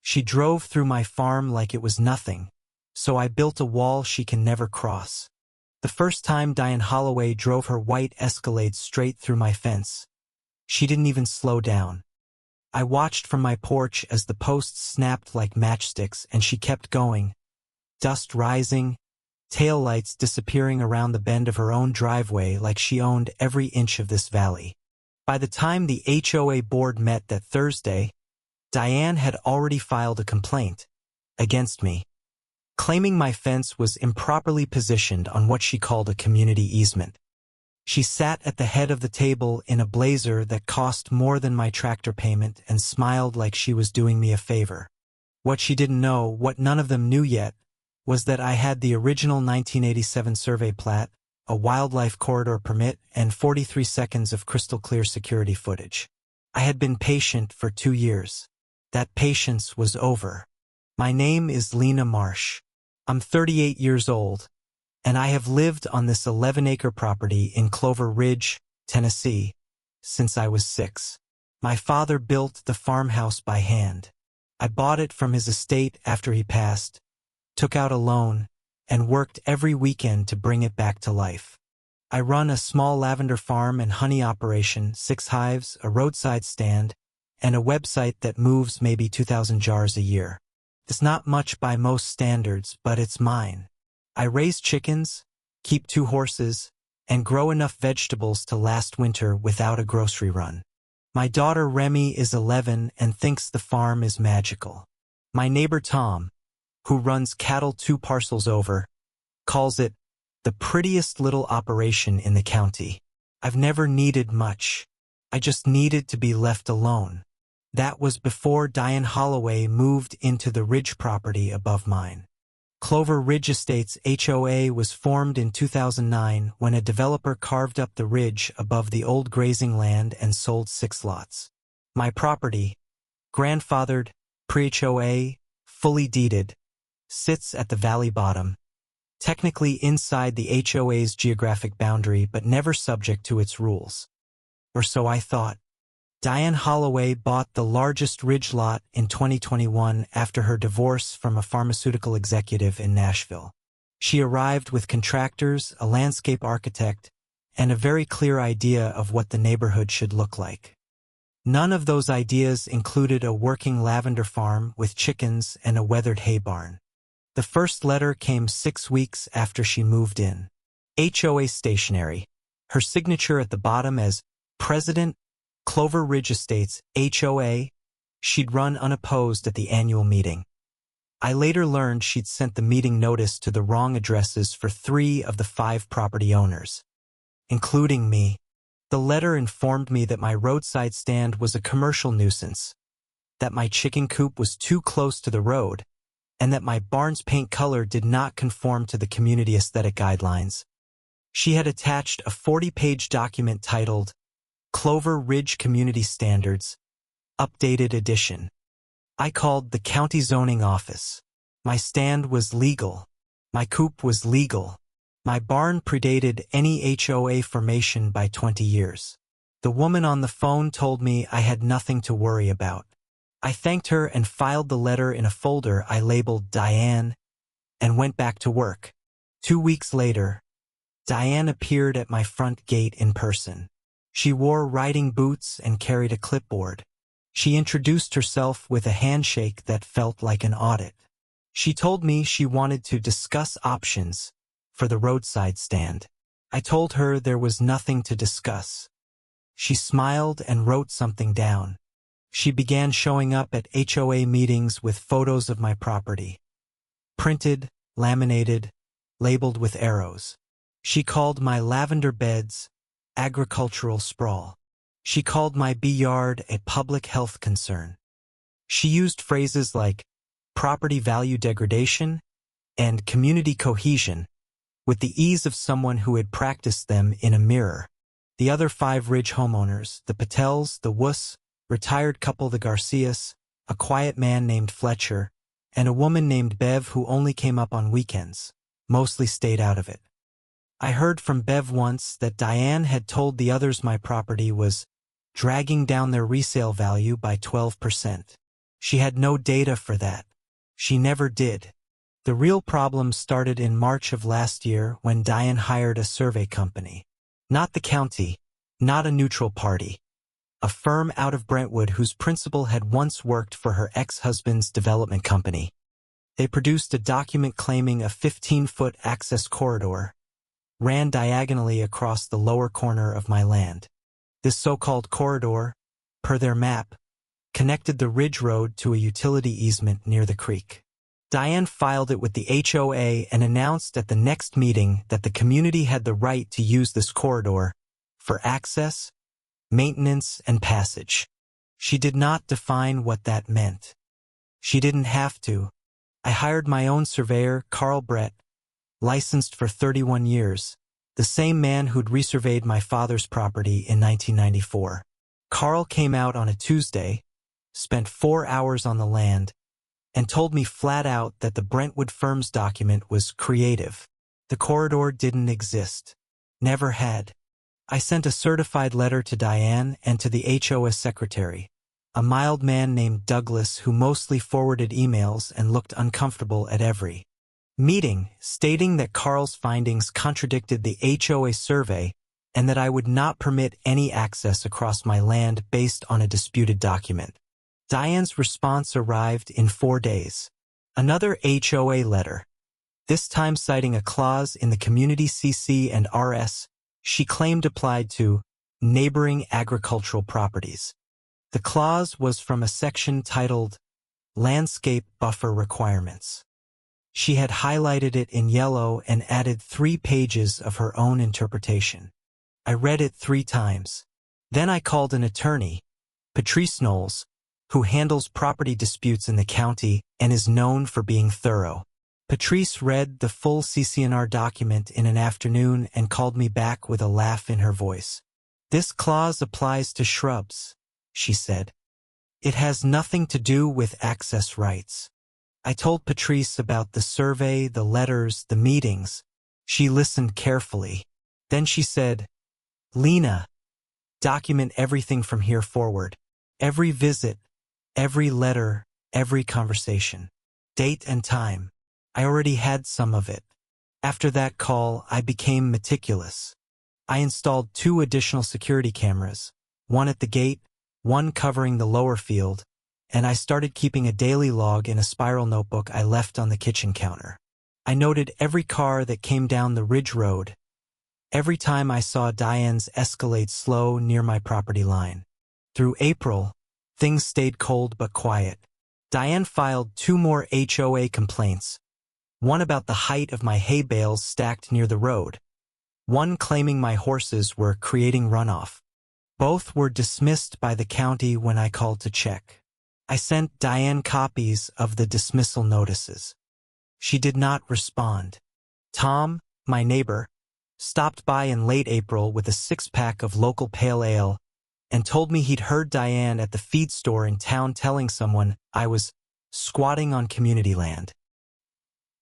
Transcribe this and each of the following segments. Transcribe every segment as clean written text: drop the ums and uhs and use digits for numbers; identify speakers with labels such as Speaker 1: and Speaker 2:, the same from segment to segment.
Speaker 1: She drove through my farm like it was nothing, so I built a wall she can never cross. The first time Diane Holloway drove her white Escalade straight through my fence, she didn't even slow down. I watched from my porch as the posts snapped like matchsticks and she kept going, dust rising, taillights disappearing around the bend of her own driveway like she owned every inch of this valley. By the time the HOA board met that Thursday, Diane had already filed a complaint against me, claiming my fence was improperly positioned on what she called a community easement. She sat at the head of the table in a blazer that cost more than my tractor payment and smiled like she was doing me a favor. What she didn't know, what none of them knew yet, was that I had the original 1987 survey plat, a wildlife corridor permit, and 43 seconds of crystal-clear security footage. I had been patient for 2 years. That patience was over. My name is Lena Marsh. I'm 38 years old, and I have lived on this 11-acre property in Clover Ridge, Tennessee, since I was 6. My father built the farmhouse by hand. I bought it from his estate after he passed, took out a loan, and worked every weekend to bring it back to life. I run a small lavender farm and honey operation, 6 hives, a roadside stand, and a website that moves maybe 2,000 jars a year. It's not much by most standards, but it's mine. I raise chickens, keep 2 horses, and grow enough vegetables to last winter without a grocery run. My daughter Remy is 11 and thinks the farm is magical. My neighbor Tom, who runs cattle 2 parcels over, calls it the prettiest little operation in the county. I've never needed much. I just needed to be left alone. That was before Diane Holloway moved into the ridge property above mine. Clover Ridge Estates HOA was formed in 2009 when a developer carved up the ridge above the old grazing land and sold 6 lots. My property, grandfathered, pre-HOA, fully deeded, sits at the valley bottom, technically inside the HOA's geographic boundary but never subject to its rules. Or so I thought. Diane Holloway bought the largest ridge lot in 2021 after her divorce from a pharmaceutical executive in Nashville. She arrived with contractors, a landscape architect, and a very clear idea of what the neighborhood should look like. None of those ideas included a working lavender farm with chickens and a weathered hay barn. The first letter came 6 weeks after she moved in. HOA stationery. Her signature at the bottom as President, Clover Ridge Estates, HOA. She'd run unopposed at the annual meeting. I later learned she'd sent the meeting notice to the wrong addresses for 3 of the 5 property owners, including me. The letter informed me that my roadside stand was a commercial nuisance, that my chicken coop was too close to the road, and that my barn's paint color did not conform to the community aesthetic guidelines. She had attached a 40-page document titled Clover Ridge Community Standards, Updated Edition. I called the county zoning office. My stand was legal. My coop was legal. My barn predated any HOA formation by 20 years. The woman on the phone told me I had nothing to worry about. I thanked her and filed the letter in a folder I labeled Diane and went back to work. 2 weeks later, Diane appeared at my front gate in person. She wore riding boots and carried a clipboard. She introduced herself with a handshake that felt like an audit. She told me she wanted to discuss options for the roadside stand. I told her there was nothing to discuss. She smiled and wrote something down. She began showing up at HOA meetings with photos of my property. Printed, laminated, labeled with arrows. She called my lavender beds agricultural sprawl. She called my bee yard a public health concern. She used phrases like property value degradation and community cohesion with the ease of someone who had practiced them in a mirror. The other 5 Ridge homeowners, the Patels, the Wuss, retired couple the Garcias, a quiet man named Fletcher, and a woman named Bev who only came up on weekends, mostly stayed out of it. I heard from Bev once that Diane had told the others my property was dragging down their resale value by 12%. She had no data for that. She never did. The real problem started in March of last year when Diane hired a survey company. Not the county, not a neutral party. A firm out of Brentwood whose principal had once worked for her ex-husband's development company. They produced a document claiming a 15-foot access corridor ran diagonally across the lower corner of my land. This so-called corridor, per their map, connected the Ridge Road to a utility easement near the creek. Diane filed it with the HOA and announced at the next meeting that the community had the right to use this corridor for access, maintenance, and passage. She did not define what that meant. She didn't have to. I hired my own surveyor, Carl Brett, licensed for 31 years, the same man who'd resurveyed my father's property in 1994. Carl came out on a Tuesday, spent 4 hours on the land, and told me flat out that the Brentwood firm's document was creative. The corridor didn't exist. Never had. I sent a certified letter to Diane and to the HOA secretary, a mild man named Douglas who mostly forwarded emails and looked uncomfortable at every meeting, stating that Carl's findings contradicted the HOA survey and that I would not permit any access across my land based on a disputed document. Diane's response arrived in 4 days. Another HOA letter, this time citing a clause in the community CC and RS she claimed applied to neighboring agricultural properties. The clause was from a section titled Landscape Buffer Requirements. She had highlighted it in yellow and added 3 pages of her own interpretation. I read it 3 times. Then I called an attorney, Patrice Knowles, who handles property disputes in the county and is known for being thorough. Patrice read the full CC&R document in an afternoon and called me back with a laugh in her voice. "This clause applies to shrubs," she said. "It has nothing to do with access rights." I told Patrice about the survey, the letters, the meetings. She listened carefully. Then she said, "Lena, document everything from here forward. Every visit, every letter, every conversation. Date and time." I already had some of it. After that call, I became meticulous. I installed 2 additional security cameras, one at the gate, one covering the lower field, and I started keeping a daily log in a spiral notebook I left on the kitchen counter. I noted every car that came down the Ridge Road, every time I saw Diane's Escalade slow near my property line. Through April, things stayed cold but quiet. Diane filed 2 more HOA complaints, one about the height of my hay bales stacked near the road, one claiming my horses were creating runoff. Both were dismissed by the county when I called to check. I sent Diane copies of the dismissal notices. She did not respond. Tom, my neighbor, stopped by in late April with a 6-pack of local pale ale and told me he'd heard Diane at the feed store in town telling someone I was squatting on community land.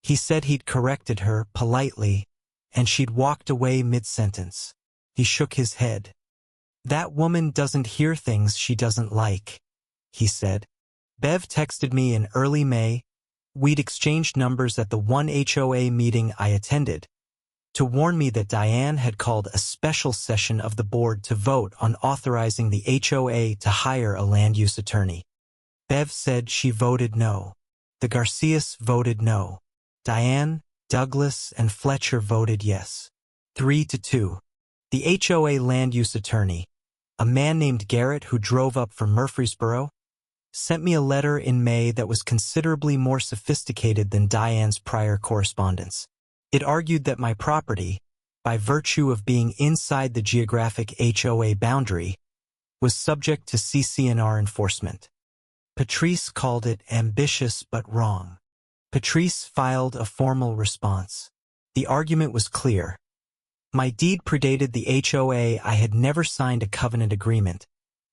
Speaker 1: He said he'd corrected her politely and she'd walked away mid-sentence. He shook his head. "That woman doesn't hear things she doesn't like," he said. Bev texted me in early May. We'd exchanged numbers at the one HOA meeting I attended to warn me that Diane had called a special session of the board to vote on authorizing the HOA to hire a land use attorney. Bev said she voted no. The Garcias voted no. Diane, Douglas, and Fletcher voted yes. 3-2. The HOA land use attorney, a man named Garrett who drove up from Murfreesboro, sent me a letter in May that was considerably more sophisticated than Diane's prior correspondence. It argued that my property, by virtue of being inside the geographic HOA boundary, was subject to CC&R enforcement. Patrice called it ambitious but wrong. Patrice filed a formal response. The argument was clear. My deed predated the HOA. I had never signed a covenant agreement,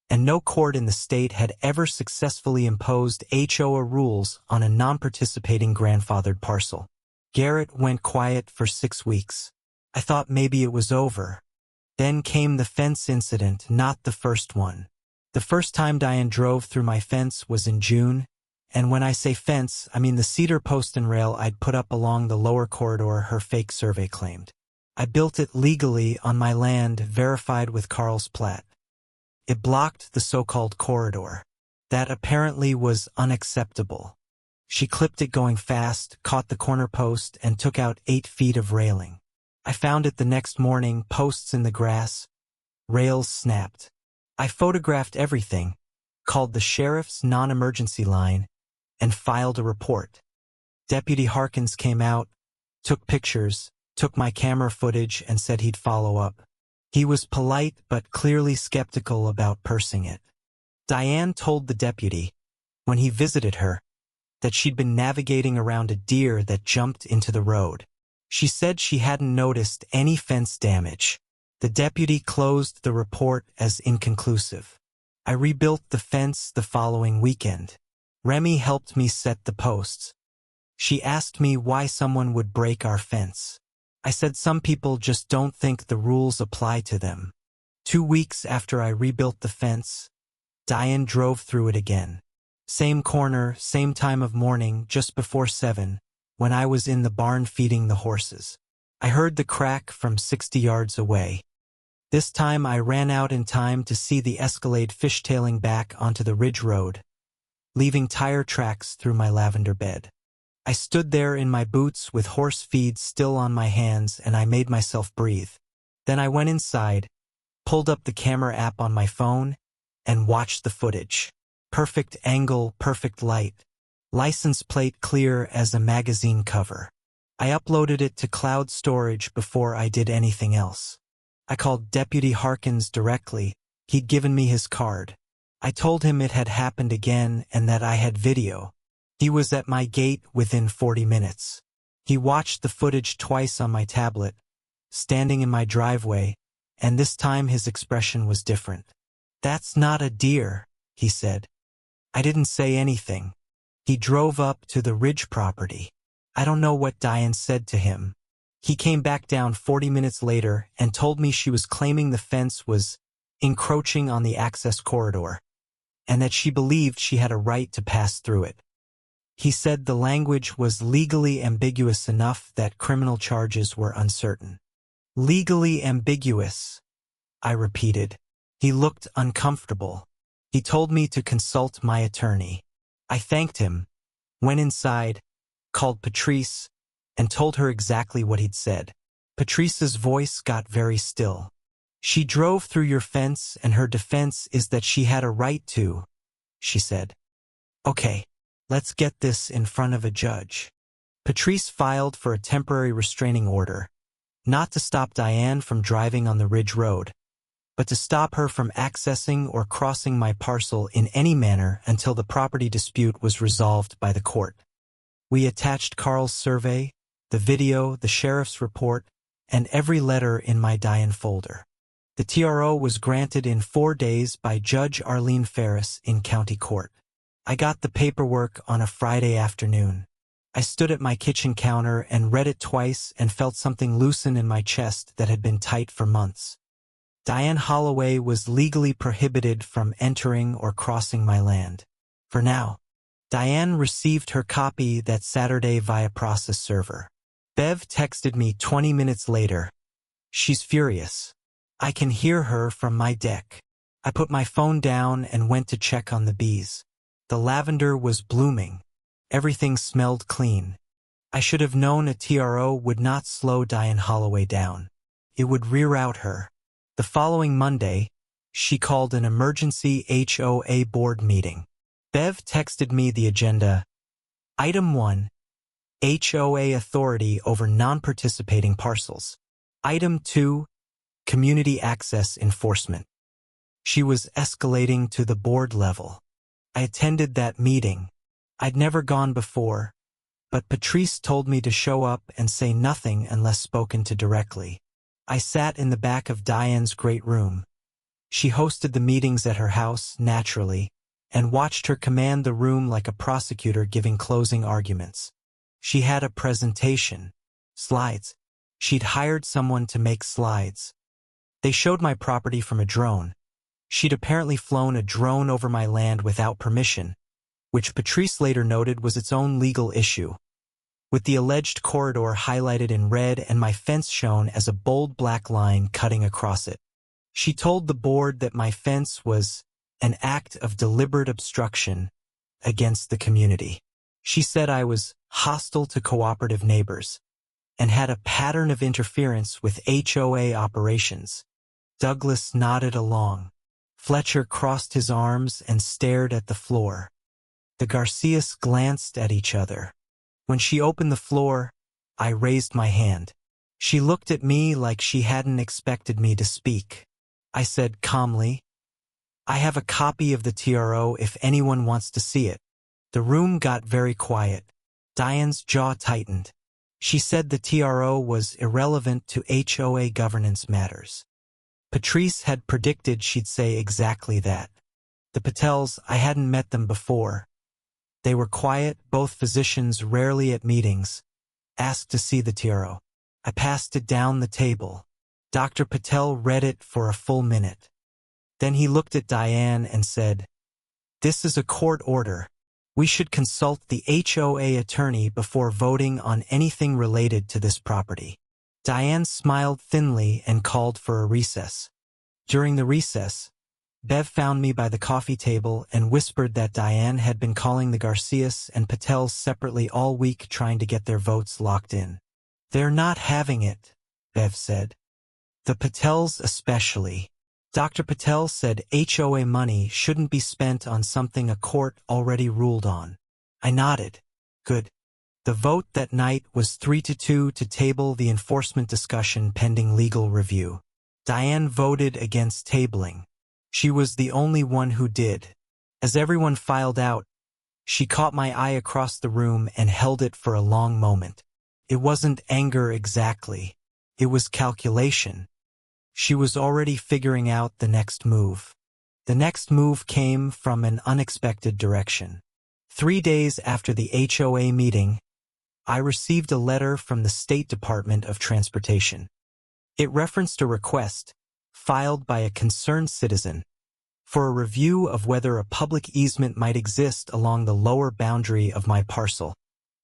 Speaker 1: and no court in the state had ever successfully imposed HOA rules on a non-participating grandfathered parcel. Garrett went quiet for 6 weeks. I thought maybe it was over. Then came the fence incident, not the first one. The first time Diane drove through my fence was in June, And when I say fence, I mean the cedar post and rail I'd put up along the lower corridor her fake survey claimed. I built it legally on my land, verified with Carl's plat. It blocked the so-called corridor. That apparently was unacceptable. She clipped it going fast, caught the corner post, and took out 8 feet of railing. I found it the next morning, posts in the grass, rails snapped. I photographed everything, called the sheriff's non-emergency line, and filed a report. Deputy Harkins came out, took pictures, took my camera footage, and said he'd follow up. He was polite but clearly skeptical about pursing it. Diane told the deputy, when he visited her, that she'd been navigating around a deer that jumped into the road. She said she hadn't noticed any fence damage. The deputy closed the report as inconclusive. I rebuilt the fence the following weekend. Remy helped me set the posts. She asked me why someone would break our fence. I said some people just don't think the rules apply to them. 2 weeks after I rebuilt the fence, Diane drove through it again. Same corner, same time of morning, just before 7, when I was in the barn feeding the horses. I heard the crack from 60 yards away. This time I ran out in time to see the Escalade fishtailing back onto the ridge road, leaving tire tracks through my lavender bed. I stood there in my boots with horse feed still on my hands, and I made myself breathe. Then I went inside, pulled up the camera app on my phone, and watched the footage. Perfect angle, perfect light. License plate clear as a magazine cover. I uploaded it to cloud storage before I did anything else. I called Deputy Harkins directly. He'd given me his card. I told him it had happened again and that I had video. He was at my gate within 40 minutes. He watched the footage twice on my tablet, standing in my driveway, and this time his expression was different. "That's not a deer," he said. I didn't say anything. He drove up to the ridge property. I don't know what Diane said to him. He came back down 40 minutes later and told me she was claiming the fence was encroaching on the access corridor, and that she believed she had a right to pass through it. He said the language was legally ambiguous enough that criminal charges were uncertain. Legally ambiguous, I repeated. He looked uncomfortable. He told me to consult my attorney. I thanked him, went inside, called Patrice, and told her exactly what he'd said. Patrice's voice got very still. "She drove through your fence, and her defense is that she had a right to," she said. "Okay, let's get this in front of a judge." Patrice filed for a temporary restraining order, not to stop Diane from driving on the Ridge Road, but to stop her from accessing or crossing my parcel in any manner until the property dispute was resolved by the court. We attached Carl's survey, the video, the sheriff's report, and every letter in my Diane folder. The TRO was granted in 4 days by Judge Arlene Ferris in county court. I got the paperwork on a Friday afternoon. I stood at my kitchen counter and read it twice and felt something loosen in my chest that had been tight for months. Diane Holloway was legally prohibited from entering or crossing my land. For now. Diane received her copy that Saturday via process server. Bev texted me 20 minutes later. She's furious. I can hear her from my deck. I put my phone down and went to check on the bees. The lavender was blooming. Everything smelled clean. I should have known a TRO would not slow Diane Holloway down. It would reroute her. The following Monday, she called an emergency HOA board meeting. Bev texted me the agenda. Item 1. HOA authority over non-participating parcels. Item 2. Community access enforcement. She was escalating to the board level. I attended that meeting. I'd never gone before, but Patrice told me to show up and say nothing unless spoken to directly. I sat in the back of Diane's great room. She hosted the meetings at her house, naturally, and watched her command the room like a prosecutor giving closing arguments. She had a presentation. Slides. She'd hired someone to make slides. They showed my property from a drone. She'd apparently flown a drone over my land without permission, which Patrice later noted was its own legal issue, with the alleged corridor highlighted in red and my fence shown as a bold black line cutting across it. She told the board that my fence was an act of deliberate obstruction against the community. She said I was hostile to cooperative neighbors and had a pattern of interference with HOA operations. Douglas nodded along. Fletcher crossed his arms and stared at the floor. The Garcias glanced at each other. When she opened the floor, I raised my hand. She looked at me like she hadn't expected me to speak. I said calmly, "I have a copy of the TRO if anyone wants to see it." The room got very quiet. Diane's jaw tightened. She said the TRO was irrelevant to HOA governance matters. Patrice had predicted she'd say exactly that. The Patels, I hadn't met them before. They were quiet, both physicians rarely at meetings, asked to see the TRO. I passed it down the table. Dr. Patel read it for a full minute. Then he looked at Diane and said, "This is a court order. We should consult the HOA attorney before voting on anything related to this property." Diane smiled thinly and called for a recess. During the recess, Bev found me by the coffee table and whispered that Diane had been calling the Garcias and Patels separately all week trying to get their votes locked in. "They're not having it," Bev said. "The Patels especially. Dr. Patel said HOA money shouldn't be spent on something a court already ruled on." I nodded. Good. The vote that night was 3-2 to table the enforcement discussion pending legal review. Diane voted against tabling. She was the only one who did. As everyone filed out, she caught my eye across the room and held it for a long moment. It wasn't anger exactly. It was calculation. She was already figuring out the next move. The next move came from an unexpected direction. 3 days after the HOA meeting, I received a letter from the State Department of Transportation. It referenced a request, filed by a concerned citizen, for a review of whether a public easement might exist along the lower boundary of my parcel,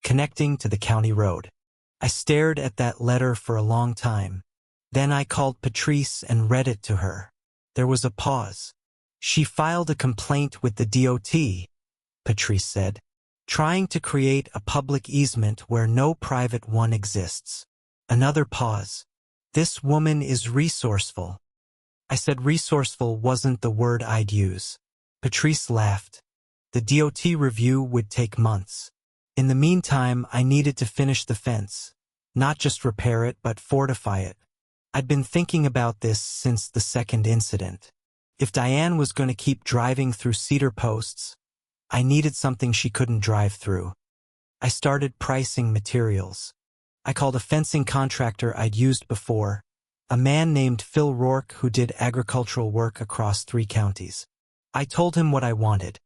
Speaker 1: connecting to the county road. I stared at that letter for a long time. Then I called Patrice and read it to her. There was a pause. "She filed a complaint with the DOT," Patrice said, "trying to create a public easement where no private one exists." Another pause. "This woman is resourceful." I said resourceful wasn't the word I'd use. Patrice laughed. The DOT review would take months. In the meantime, I needed to finish the fence. Not just repair it, but fortify it. I'd been thinking about this since the second incident. If Diane was going to keep driving through cedar posts, I needed something she couldn't drive through. I started pricing materials. I called a fencing contractor I'd used before, a man named Phil Rourke who did agricultural work across 3 counties. I told him what I wanted.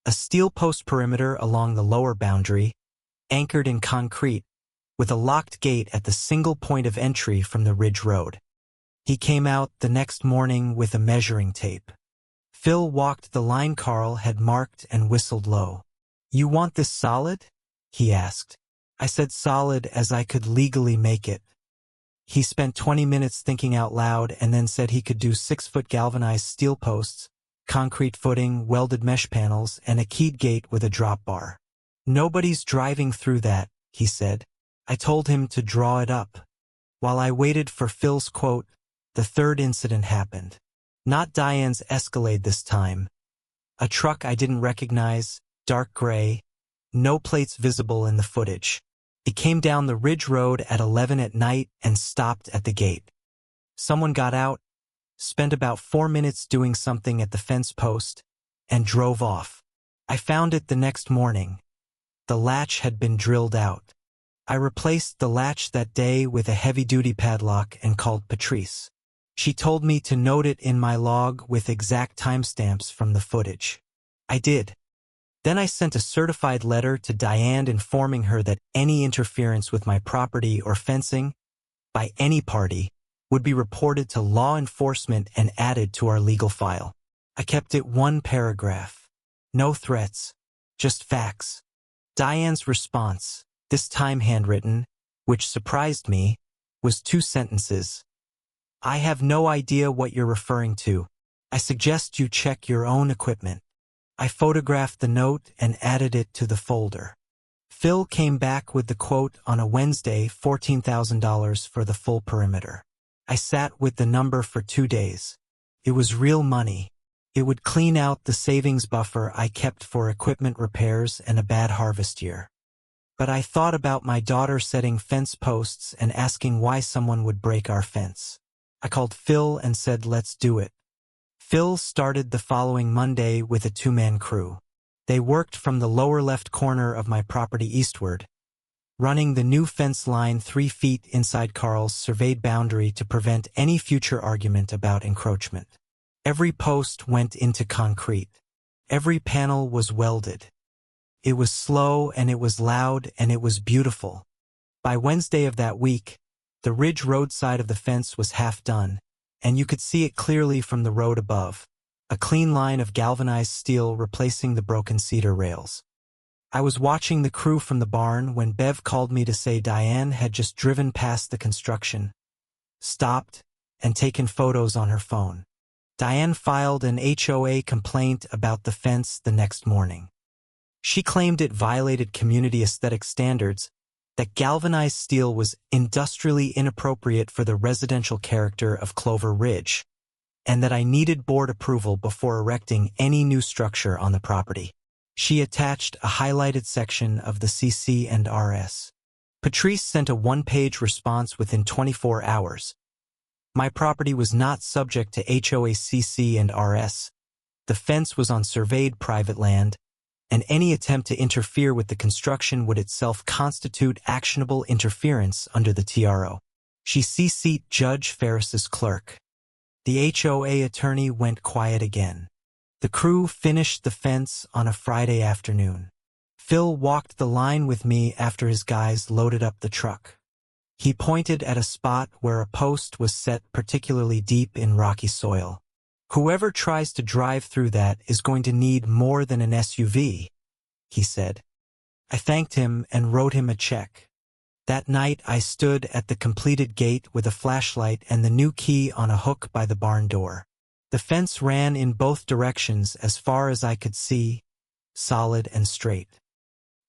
Speaker 1: A steel post perimeter along the lower boundary, anchored in concrete, with a locked gate at the single point of entry from the Ridge Road. He came out the next morning with a measuring tape. Phil walked the line Carl had marked and whistled low. "You want this solid?" he asked. I said solid as I could legally make it. He spent 20 minutes thinking out loud and then said he could do 6-foot galvanized steel posts, concrete footing, welded mesh panels, and a keyed gate with a drop bar. "Nobody's driving through that," he said. I told him to draw it up. While I waited for Phil's quote, the third incident happened. Not Diane's Escalade this time. A truck I didn't recognize, dark gray, no plates visible in the footage. It came down the Ridge Road at 11 at night and stopped at the gate. Someone got out, spent about 4 minutes doing something at the fence post, and drove off. I found it the next morning. The latch had been drilled out. I replaced the latch that day with a heavy-duty padlock and called Patrice. She told me to note it in my log with exact timestamps from the footage. I did. Then I sent a certified letter to Diane informing her that any interference with my property or fencing, by any party, would be reported to law enforcement and added to our legal file. I kept it one paragraph. No threats, Just facts. Diane's response, this time handwritten, which surprised me, was 2 sentences. I have no idea what you're referring to. I suggest you check your own equipment. I photographed the note and added it to the folder. Phil came back with the quote on a Wednesday, $14,000 for the full perimeter. I sat with the number for 2 days. It was real money. It would clean out the savings buffer I kept for equipment repairs and a bad harvest year. But I thought about my daughter setting fence posts and asking why someone would break our fence. I called Phil and said, let's do it. Phil started the following Monday with a 2-man crew. They worked from the lower left corner of my property eastward, running the new fence line 3 feet inside Carl's surveyed boundary to prevent any future argument about encroachment. Every post went into concrete. Every panel was welded. It was slow and it was loud and it was beautiful. By Wednesday of that week, the ridge road side of the fence was half done, and you could see it clearly from the road above, a clean line of galvanized steel replacing the broken cedar rails. I was watching the crew from the barn when Bev called me to say Diane had just driven past the construction, stopped, and taken photos on her phone. Diane filed an HOA complaint about the fence the next morning. She claimed it violated community aesthetic standards, that galvanized steel was industrially inappropriate for the residential character of Clover Ridge, and that I needed board approval before erecting any new structure on the property. She attached a highlighted section of the CC and RS. Patrice sent a 1-page response within 24 hours. My property was not subject to HOA CC and RS. The fence was on surveyed private land, and any attempt to interfere with the construction would itself constitute actionable interference under the TRO. She CC'd Judge Ferris's clerk. The HOA attorney went quiet again. The crew finished the fence on a Friday afternoon. Phil walked the line with me after his guys loaded up the truck. He pointed at a spot where a post was set particularly deep in rocky soil. Whoever tries to drive through that is going to need more than an SUV, he said. I thanked him and wrote him a check. That night I stood at the completed gate with a flashlight and the new key on a hook by the barn door. The fence ran in both directions as far as I could see, solid and straight.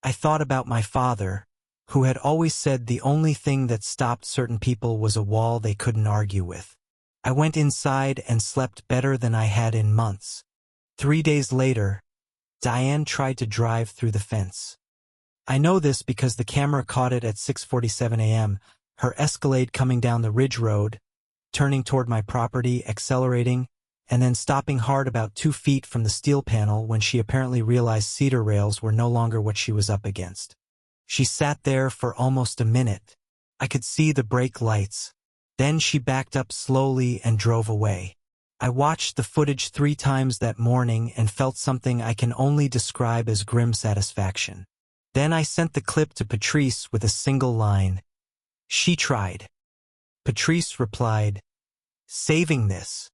Speaker 1: I thought about my father, who had always said the only thing that stopped certain people was a wall they couldn't argue with. I went inside and slept better than I had in months. 3 days later, Diane tried to drive through the fence. I know this because the camera caught it at 6:47 a.m., her Escalade coming down the ridge road, turning toward my property, accelerating, and then stopping hard about 2 feet from the steel panel when she apparently realized cedar rails were no longer what she was up against. She sat there for almost a minute. I could see the brake lights. Then she backed up slowly and drove away. I watched the footage 3 times that morning and felt something I can only describe as grim satisfaction. Then I sent the clip to Patrice with a single line. She tried. Patrice replied, saving this.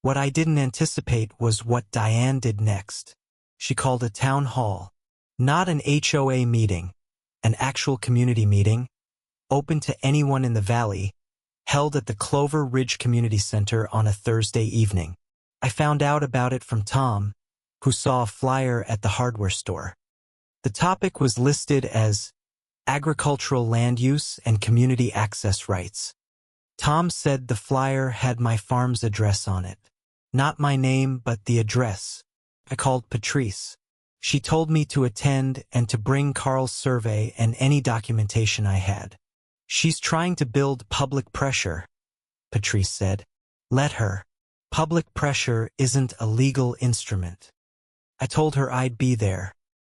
Speaker 1: What I didn't anticipate was what Diane did next. She called a town hall. Not an HOA meeting, an actual community meeting, open to anyone in the valley, held at the Clover Ridge Community Center on a Thursday evening. I found out about it from Tom, who saw a flyer at the hardware store. The topic was listed as agricultural land use and community access rights. Tom said the flyer had my farm's address on it. Not my name, but the address. I called Patrice. She told me to attend and to bring Carl's survey and any documentation I had. She's trying to build public pressure, Patrice said. Let her. Public pressure isn't a legal instrument. I told her I'd be there.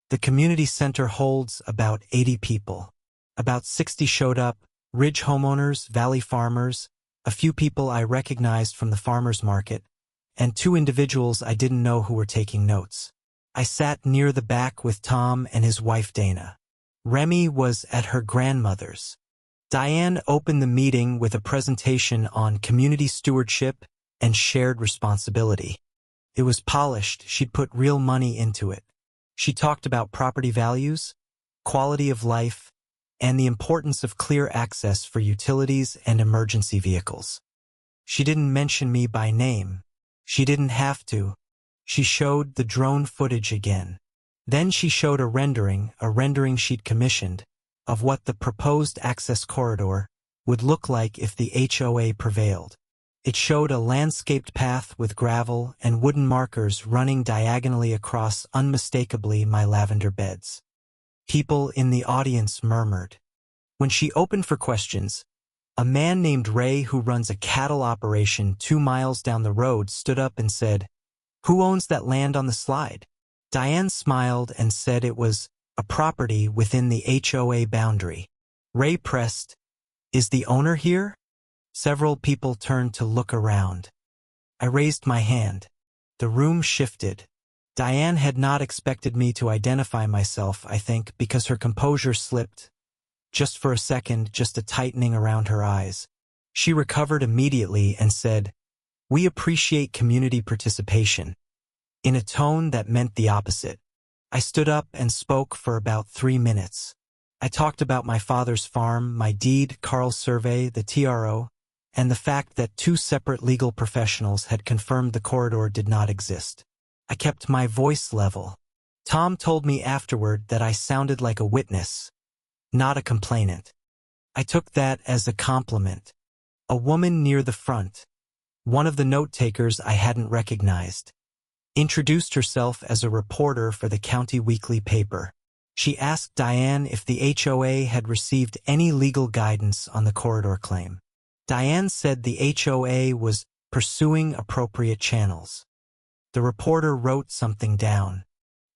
Speaker 1: The community center holds about 80 people. About 60 showed up, ridge homeowners, valley farmers, a few people I recognized from the farmers market, and 2 individuals I didn't know who were taking notes. I sat near the back with Tom and his wife Dana. Remy was at her grandmother's. Diane opened the meeting with a presentation on community stewardship and shared responsibility. It was polished, she'd put real money into it. She talked about property values, quality of life, and the importance of clear access for utilities and emergency vehicles. She didn't mention me by name. She didn't have to. She showed the drone footage again. Then she showed a rendering she'd commissioned, of what the proposed access corridor would look like if the HOA prevailed. It showed a landscaped path with gravel and wooden markers running diagonally across unmistakably my lavender beds. People in the audience murmured. When she opened for questions, a man named Ray who runs a cattle operation 2 miles down the road stood up and said, "Who owns that land on the slide?" Diane smiled and said it was a property within the HOA boundary. Ray pressed, "Is the owner here?" Several people turned to look around. I raised my hand. The room shifted. Diane had not expected me to identify myself, I think, because her composure slipped. Just for a second, just a tightening around her eyes. She recovered immediately and said, "We appreciate community participation," in a tone that meant the opposite. I stood up and spoke for about 3 minutes. I talked about my father's farm, my deed, Carl's survey, the TRO, and the fact that 2 separate legal professionals had confirmed the corridor did not exist. I kept my voice level. Tom told me afterward that I sounded like a witness, not a complainant. I took that as a compliment. A woman near the front, one of the note-takers I hadn't recognized, introduced herself as a reporter for the county weekly paper. She asked Diane if the HOA had received any legal guidance on the corridor claim. Diane said the HOA was pursuing appropriate channels. The reporter wrote something down.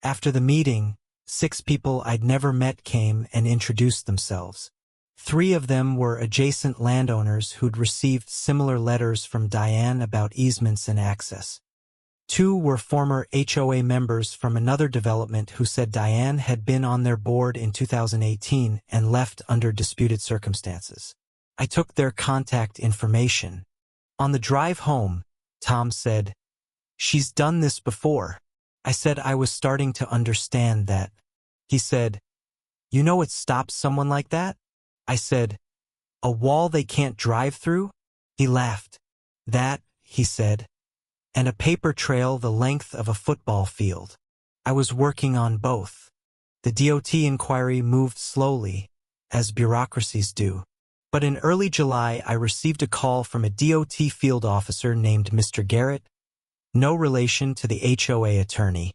Speaker 1: After the meeting, 6 people I'd never met came and introduced themselves. 3 of them were adjacent landowners who'd received similar letters from Diane about easements and access. 2 were former HOA members from another development who said Diane had been on their board in 2018 and left under disputed circumstances. I took their contact information. On the drive home, Tom said, "She's done this before." I said I was starting to understand that. He said, "You know what stops someone like that?" I said, "A wall they can't drive through?" He laughed. "That," he said, "and a paper trail the length of a football field." I was working on both. The DOT inquiry moved slowly, as bureaucracies do. But in early July, I received a call from a DOT field officer named Mr. Garrett, no relation to the HOA attorney,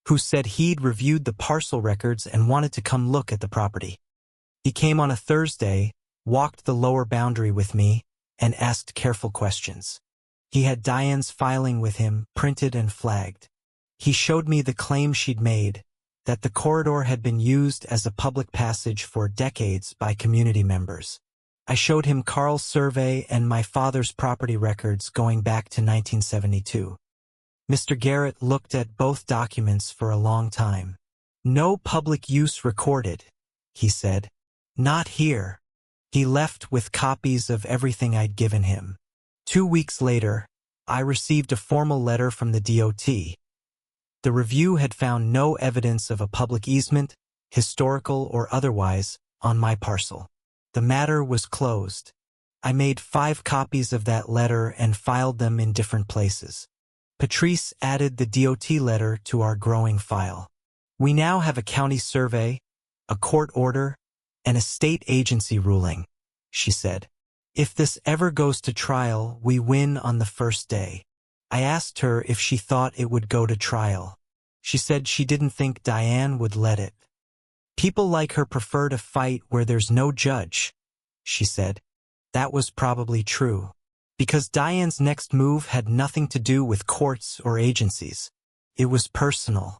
Speaker 1: who said he'd reviewed the parcel records and wanted to come look at the property. He came on a Thursday, walked the lower boundary with me, and asked careful questions. He had Diane's filing with him, printed and flagged. He showed me the claim she'd made, that the corridor had been used as a public passage for decades by community members. I showed him Carl's survey and my father's property records going back to 1972. Mr. Garrett looked at both documents for a long time. "No public use recorded," he said. "Not here." He left with copies of everything I'd given him. 2 weeks later, I received a formal letter from the DOT. The review had found no evidence of a public easement, historical or otherwise, on my parcel. The matter was closed. I made 5 copies of that letter and filed them in different places. Patrice added the DOT letter to our growing file. "We now have a county survey, a court order, and a state agency ruling," she said. "If this ever goes to trial, we win on the first day." I asked her if she thought it would go to trial. She said she didn't think Diane would let it. "People like her prefer to fight where there's no judge," she said. That was probably true, because Diane's next move had nothing to do with courts or agencies. It was personal.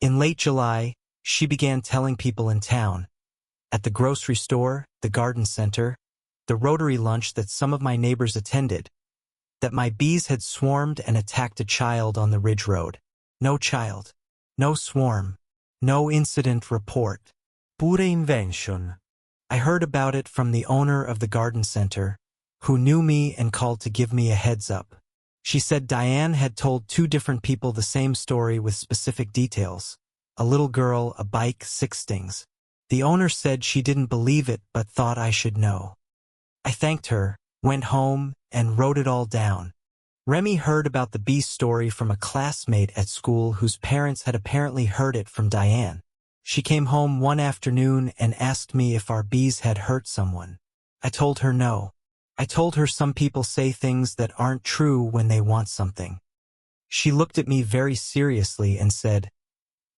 Speaker 1: In late July, she began telling people in town, at the grocery store, the garden center, the Rotary lunch that some of my neighbors attended, that my bees had swarmed and attacked a child on the Ridge Road. No child. No swarm. No incident report. Pure invention. I heard about it from the owner of the garden center, who knew me and called to give me a heads up. She said Diane had told 2 different people the same story with specific details. A little girl, a bike, 6 stings. The owner said she didn't believe it but thought I should know. I thanked her, went home, and wrote it all down. Remy heard about the bee story from a classmate at school whose parents had apparently heard it from Diane. She came home one afternoon and asked me if our bees had hurt someone. I told her no. I told her some people say things that aren't true when they want something. She looked at me very seriously and said,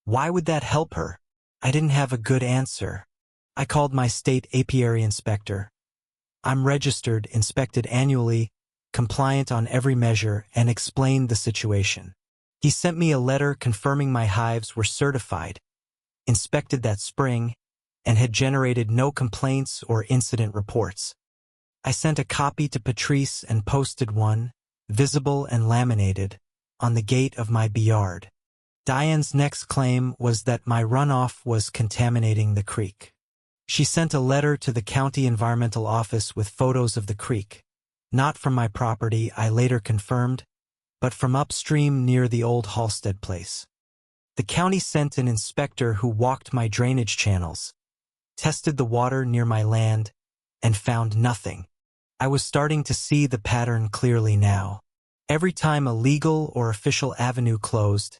Speaker 1: "Why would that help her?" I didn't have a good answer. I called my state apiary inspector. I'm registered, inspected annually, compliant on every measure, and explained the situation. He sent me a letter confirming my hives were certified, inspected that spring, and had generated no complaints or incident reports. I sent a copy to Patrice and posted one, visible and laminated, on the gate of my bee yard. Diane's next claim was that my runoff was contaminating the creek. She sent a letter to the county environmental office with photos of the creek. Not from my property, I later confirmed, but from upstream near the old Halstead place. The county sent an inspector who walked my drainage channels, tested the water near my land, and found nothing. I was starting to see the pattern clearly now. Every time a legal or official avenue closed,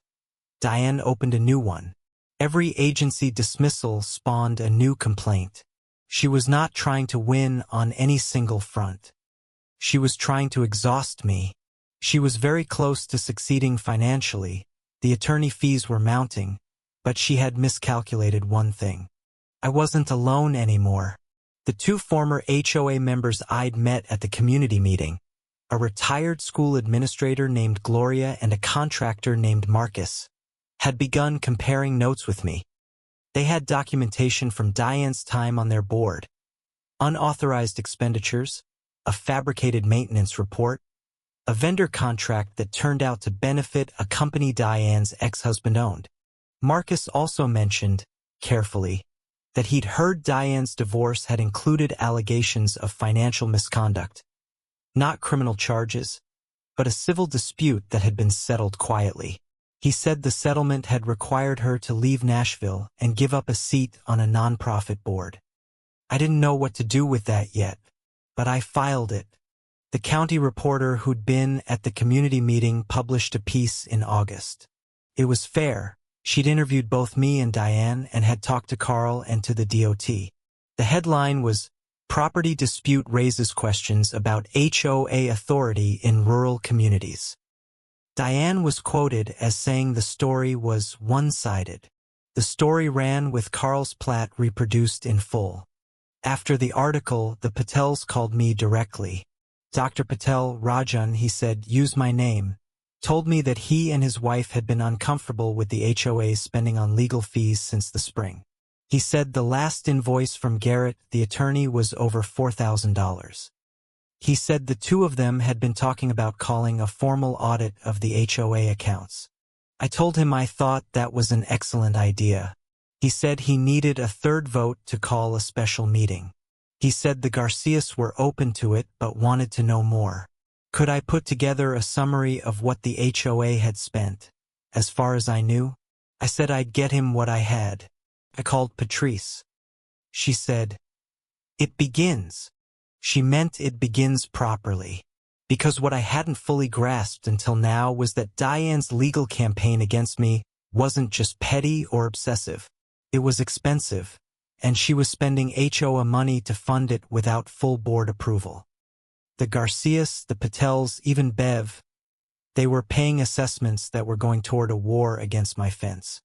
Speaker 1: Diane opened a new one. Every agency dismissal spawned a new complaint. She was not trying to win on any single front. She was trying to exhaust me. She was very close to succeeding financially. The attorney fees were mounting, but she had miscalculated one thing. I wasn't alone anymore. The 2 former HOA members I'd met at the community meeting, a retired school administrator named Gloria and a contractor named Marcus, had begun comparing notes with me. They had documentation from Diane's time on their board, unauthorized expenditures, a fabricated maintenance report, a vendor contract that turned out to benefit a company Diane's ex-husband owned. Marcus also mentioned, carefully, that he'd heard Diane's divorce had included allegations of financial misconduct. Not criminal charges, but a civil dispute that had been settled quietly. He said the settlement had required her to leave Nashville and give up a seat on a nonprofit board. I didn't know what to do with that yet, but I filed it. The county reporter who'd been at the community meeting published a piece in August. It was fair. She'd interviewed both me and Diane and had talked to Carl and to the DOT. The headline was, "Property Dispute Raises Questions About HOA Authority in Rural Communities." Diane was quoted as saying the story was one-sided. The story ran with Carl's plat reproduced in full. After the article, the Patels called me directly. Dr. Patel, Rajan, he said, use my name, told me that he and his wife had been uncomfortable with the HOA's spending on legal fees since the spring. He said the last invoice from Garrett, the attorney, was over $4,000. He said the 2 of them had been talking about calling a formal audit of the HOA accounts. I told him I thought that was an excellent idea. He said he needed a 3rd vote to call a special meeting. He said the Garcias were open to it but wanted to know more. Could I put together a summary of what the HOA had spent? As far as I knew, I said I'd get him what I had. I called Patrice. She said, "It begins." She meant it begins properly. Because what I hadn't fully grasped until now was that Diane's legal campaign against me wasn't just petty or obsessive. It was expensive, and she was spending HOA money to fund it without full board approval. The Garcias, the Patels, even Bev, they were paying assessments that were going toward a war against my fence.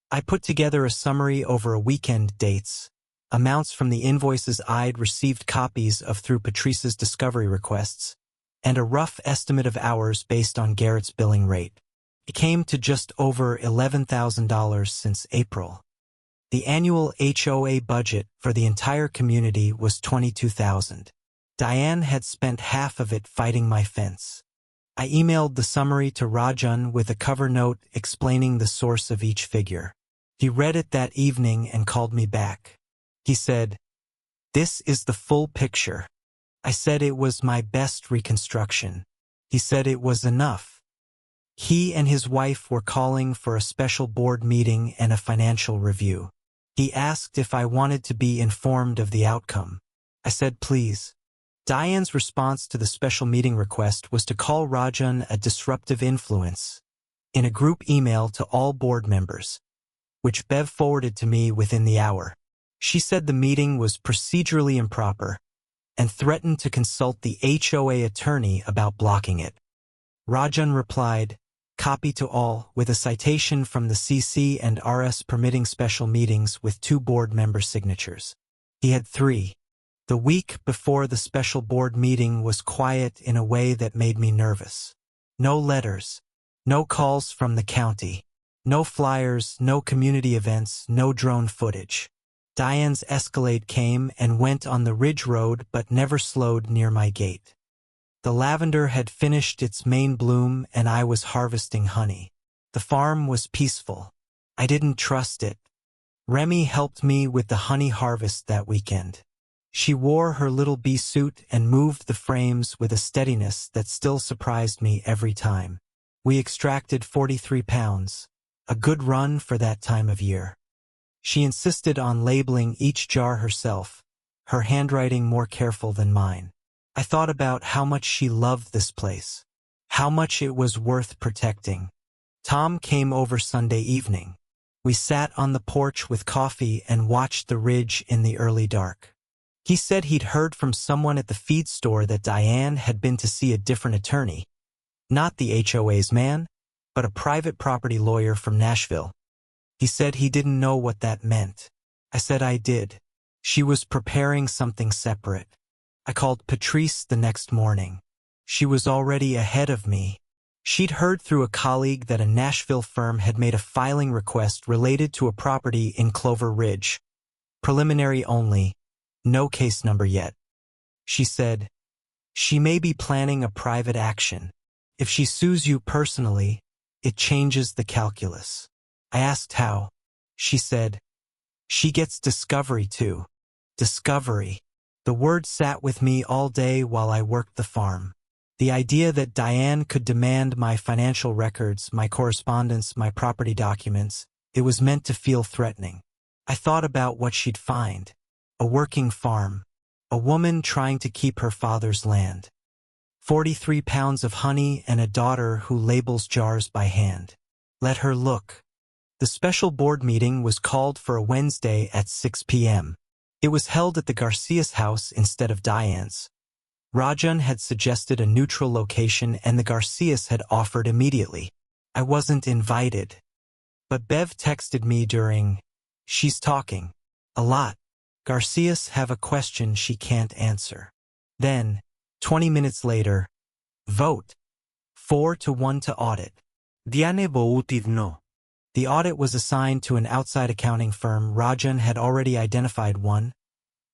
Speaker 1: I put together a summary over a weekend, dates, amounts from the invoices I'd received copies of through Patrice's discovery requests, and a rough estimate of hours based on Garrett's billing rate. It came to just over $11,000 since April. The annual HOA budget for the entire community was $22,000. Diane had spent half of it fighting my fence. I emailed the summary to Rajan with a cover note explaining the source of each figure. He read it that evening and called me back. He said, "This is the full picture." I said it was my best reconstruction. He said it was enough. He and his wife were calling for a special board meeting and a financial review. He asked if I wanted to be informed of the outcome. I said please. Diane's response to the special meeting request was to call Rajan a disruptive influence in a group email to all board members, which Bev forwarded to me within the hour. She said the meeting was procedurally improper and threatened to consult the HOA attorney about blocking it. Rajan replied, "Copy to all," with a citation from the CC and RS permitting special meetings with 2 board member signatures. He had 3. The week before the special board meeting was quiet in a way that made me nervous. No letters, no calls from the county, no flyers, no community events, no drone footage. Diane's Escalade came and went on the Ridge Road but never slowed near my gate. The lavender had finished its main bloom and I was harvesting honey. The farm was peaceful. I didn't trust it. Remy helped me with the honey harvest that weekend. She wore her little bee suit and moved the frames with a steadiness that still surprised me every time. We extracted 43 pounds, a good run for that time of year. She insisted on labeling each jar herself, her handwriting more careful than mine. I thought about how much she loved this place, how much it was worth protecting. Tom came over Sunday evening. We sat on the porch with coffee and watched the ridge in the early dark. He said he'd heard from someone at the feed store that Diane had been to see a different attorney, not the HOA's man, but a private property lawyer from Nashville. He said he didn't know what that meant. I said I did. She was preparing something separate. I called Patrice the next morning. She was already ahead of me. She'd heard through a colleague that a Nashville firm had made a filing request related to a property in Clover Ridge. Preliminary only, no case number yet. She said, "She may be planning a private action. If she sues you personally, it changes the calculus." I asked how. She said, "She gets discovery too." Discovery. The word sat with me all day while I worked the farm. The idea that Diane could demand my financial records, my correspondence, my property documents, it was meant to feel threatening. I thought about what she'd find. A working farm. A woman trying to keep her father's land. 43 pounds of honey and a daughter who labels jars by hand. Let her look. The special board meeting was called for a Wednesday at 6 p.m. It was held at the Garcias house instead of Diane's. Rajan had suggested a neutral location and the Garcias had offered immediately. I wasn't invited. But Bev texted me during, "She's talking. A lot. Garcias have a question she can't answer." Then, 20 minutes later, vote. 4-1 to audit.
Speaker 2: Diane voutid no.
Speaker 1: The audit was assigned to an outside accounting firm. Rajan had already identified one,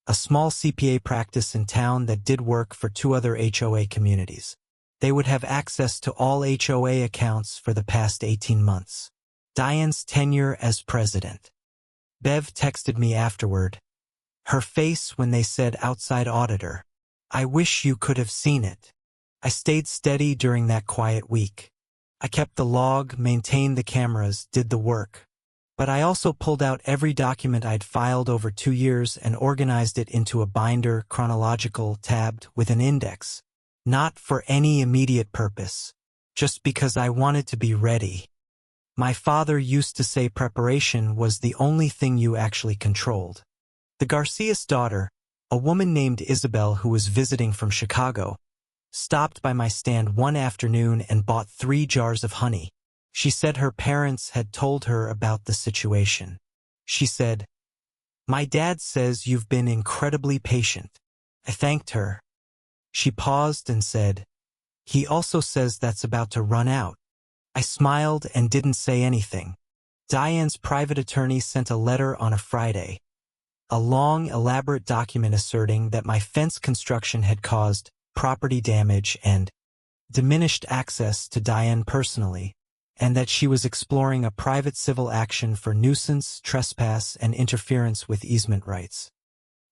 Speaker 1: a small CPA practice in town that did work for 2 other HOA communities. They would have access to all HOA accounts for the past 18 months. Diane's tenure as president. Bev texted me afterward. Her face when they said outside auditor. I wish you could have seen it. I stayed steady during that quiet week. I kept the log, maintained the cameras, did the work. But I also pulled out every document I'd filed over 2 years and organized it into a binder, chronological, tabbed, with an index. Not for any immediate purpose, just because I wanted to be ready. My father used to say preparation was the only thing you actually controlled. The Garcias daughter, a woman named Isabel who was visiting from Chicago, stopped by my stand one afternoon and bought 3 jars of honey. She said her parents had told her about the situation. She said, "My dad says you've been incredibly patient." I thanked her. She paused and said, "He also says that's about to run out." I smiled and didn't say anything. Diane's private attorney sent a letter on a Friday. A long, elaborate document asserting that my fence construction had caused property damage and diminished access to Diane personally, and that she was exploring a private civil action for nuisance, trespass, and interference with easement rights.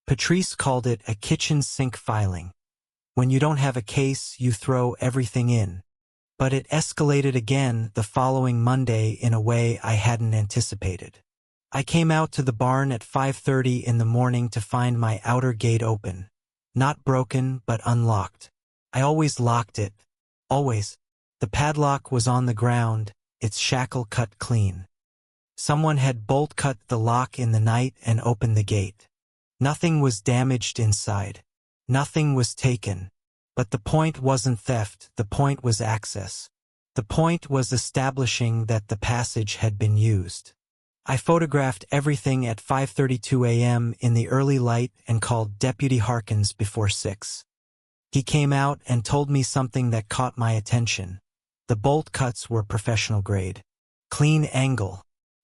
Speaker 1: Patrice called it a kitchen sink filing. When you don't have a case, you throw everything in. But it escalated again the following Monday in a way I hadn't anticipated. I came out to the barn at 5:30 in the morning to find my outer gate open. Not broken, but unlocked. I always locked it. Always. The padlock was on the ground, its shackle cut clean. Someone had bolt-cut the lock in the night and opened the gate. Nothing was damaged inside. Nothing was taken. But the point wasn't theft, the point was access. The point was establishing that the passage had been used. I photographed everything at 5:32 a.m. in the early light and called Deputy Harkins before 6. He came out and told me something that caught my attention. The bolt cuts were professional grade. Clean angle.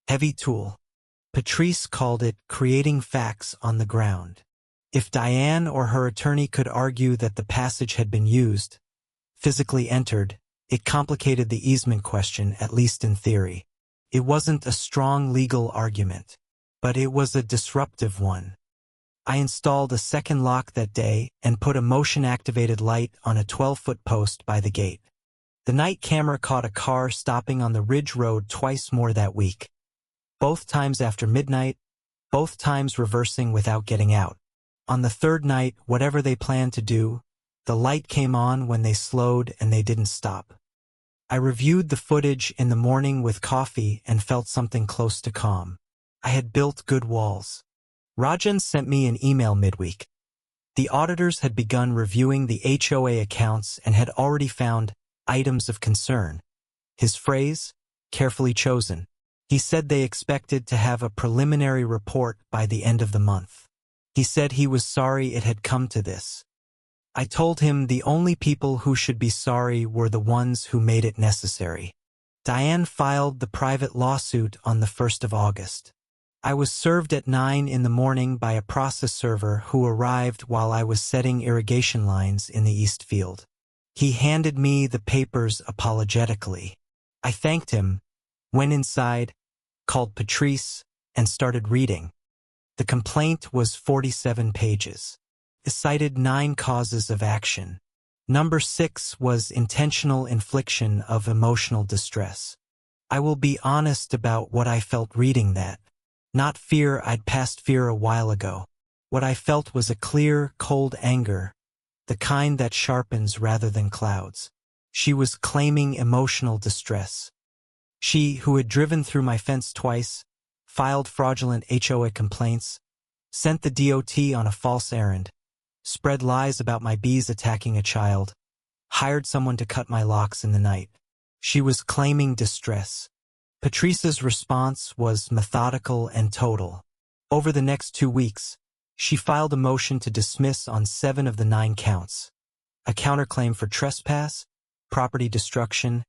Speaker 1: Heavy tool. Patrice called it creating facts on the ground. If Diane or her attorney could argue that the passage had been used, physically entered, it complicated the easement question, at least in theory. It wasn't a strong legal argument, but it was a disruptive one. I installed a second lock that day and put a motion-activated light on a 12-foot post by the gate. The night camera caught a car stopping on the Ridge Road twice more that week. Both times after midnight, both times reversing without getting out. On the third night, whatever they planned to do, the light came on when they slowed and they didn't stop. I reviewed the footage in the morning with coffee and felt something close to calm. I had built good walls. Rajan sent me an email midweek. The auditors had begun reviewing the HOA accounts and had already found items of concern. His phrase, carefully chosen. He said they expected to have a preliminary report by the end of the month. He said he was sorry it had come to this. I told him the only people who should be sorry were the ones who made it necessary. Diane filed the private lawsuit on the 1st of August. I was served at 9 in the morning by a process server who arrived while I was setting irrigation lines in the East Field. He handed me the papers apologetically. I thanked him, went inside, called Patrice, and started reading. The complaint was 47 pages. It cited 9 causes of action. Number 6 was intentional infliction of emotional distress. I will be honest about what I felt reading that. Not fear, I'd passed fear a while ago. What I felt was a clear, cold anger, the kind that sharpens rather than clouds. She was claiming emotional distress. She, who had driven through my fence twice, filed fraudulent HOA complaints, sent the DOT on a false errand, spread lies about my bees attacking a child, hired someone to cut my locks in the night. She was claiming distress. Patrice's response was methodical and total. Over the next 2 weeks, she filed a motion to dismiss on 7 of the 9 counts. A counterclaim for trespass, property destruction,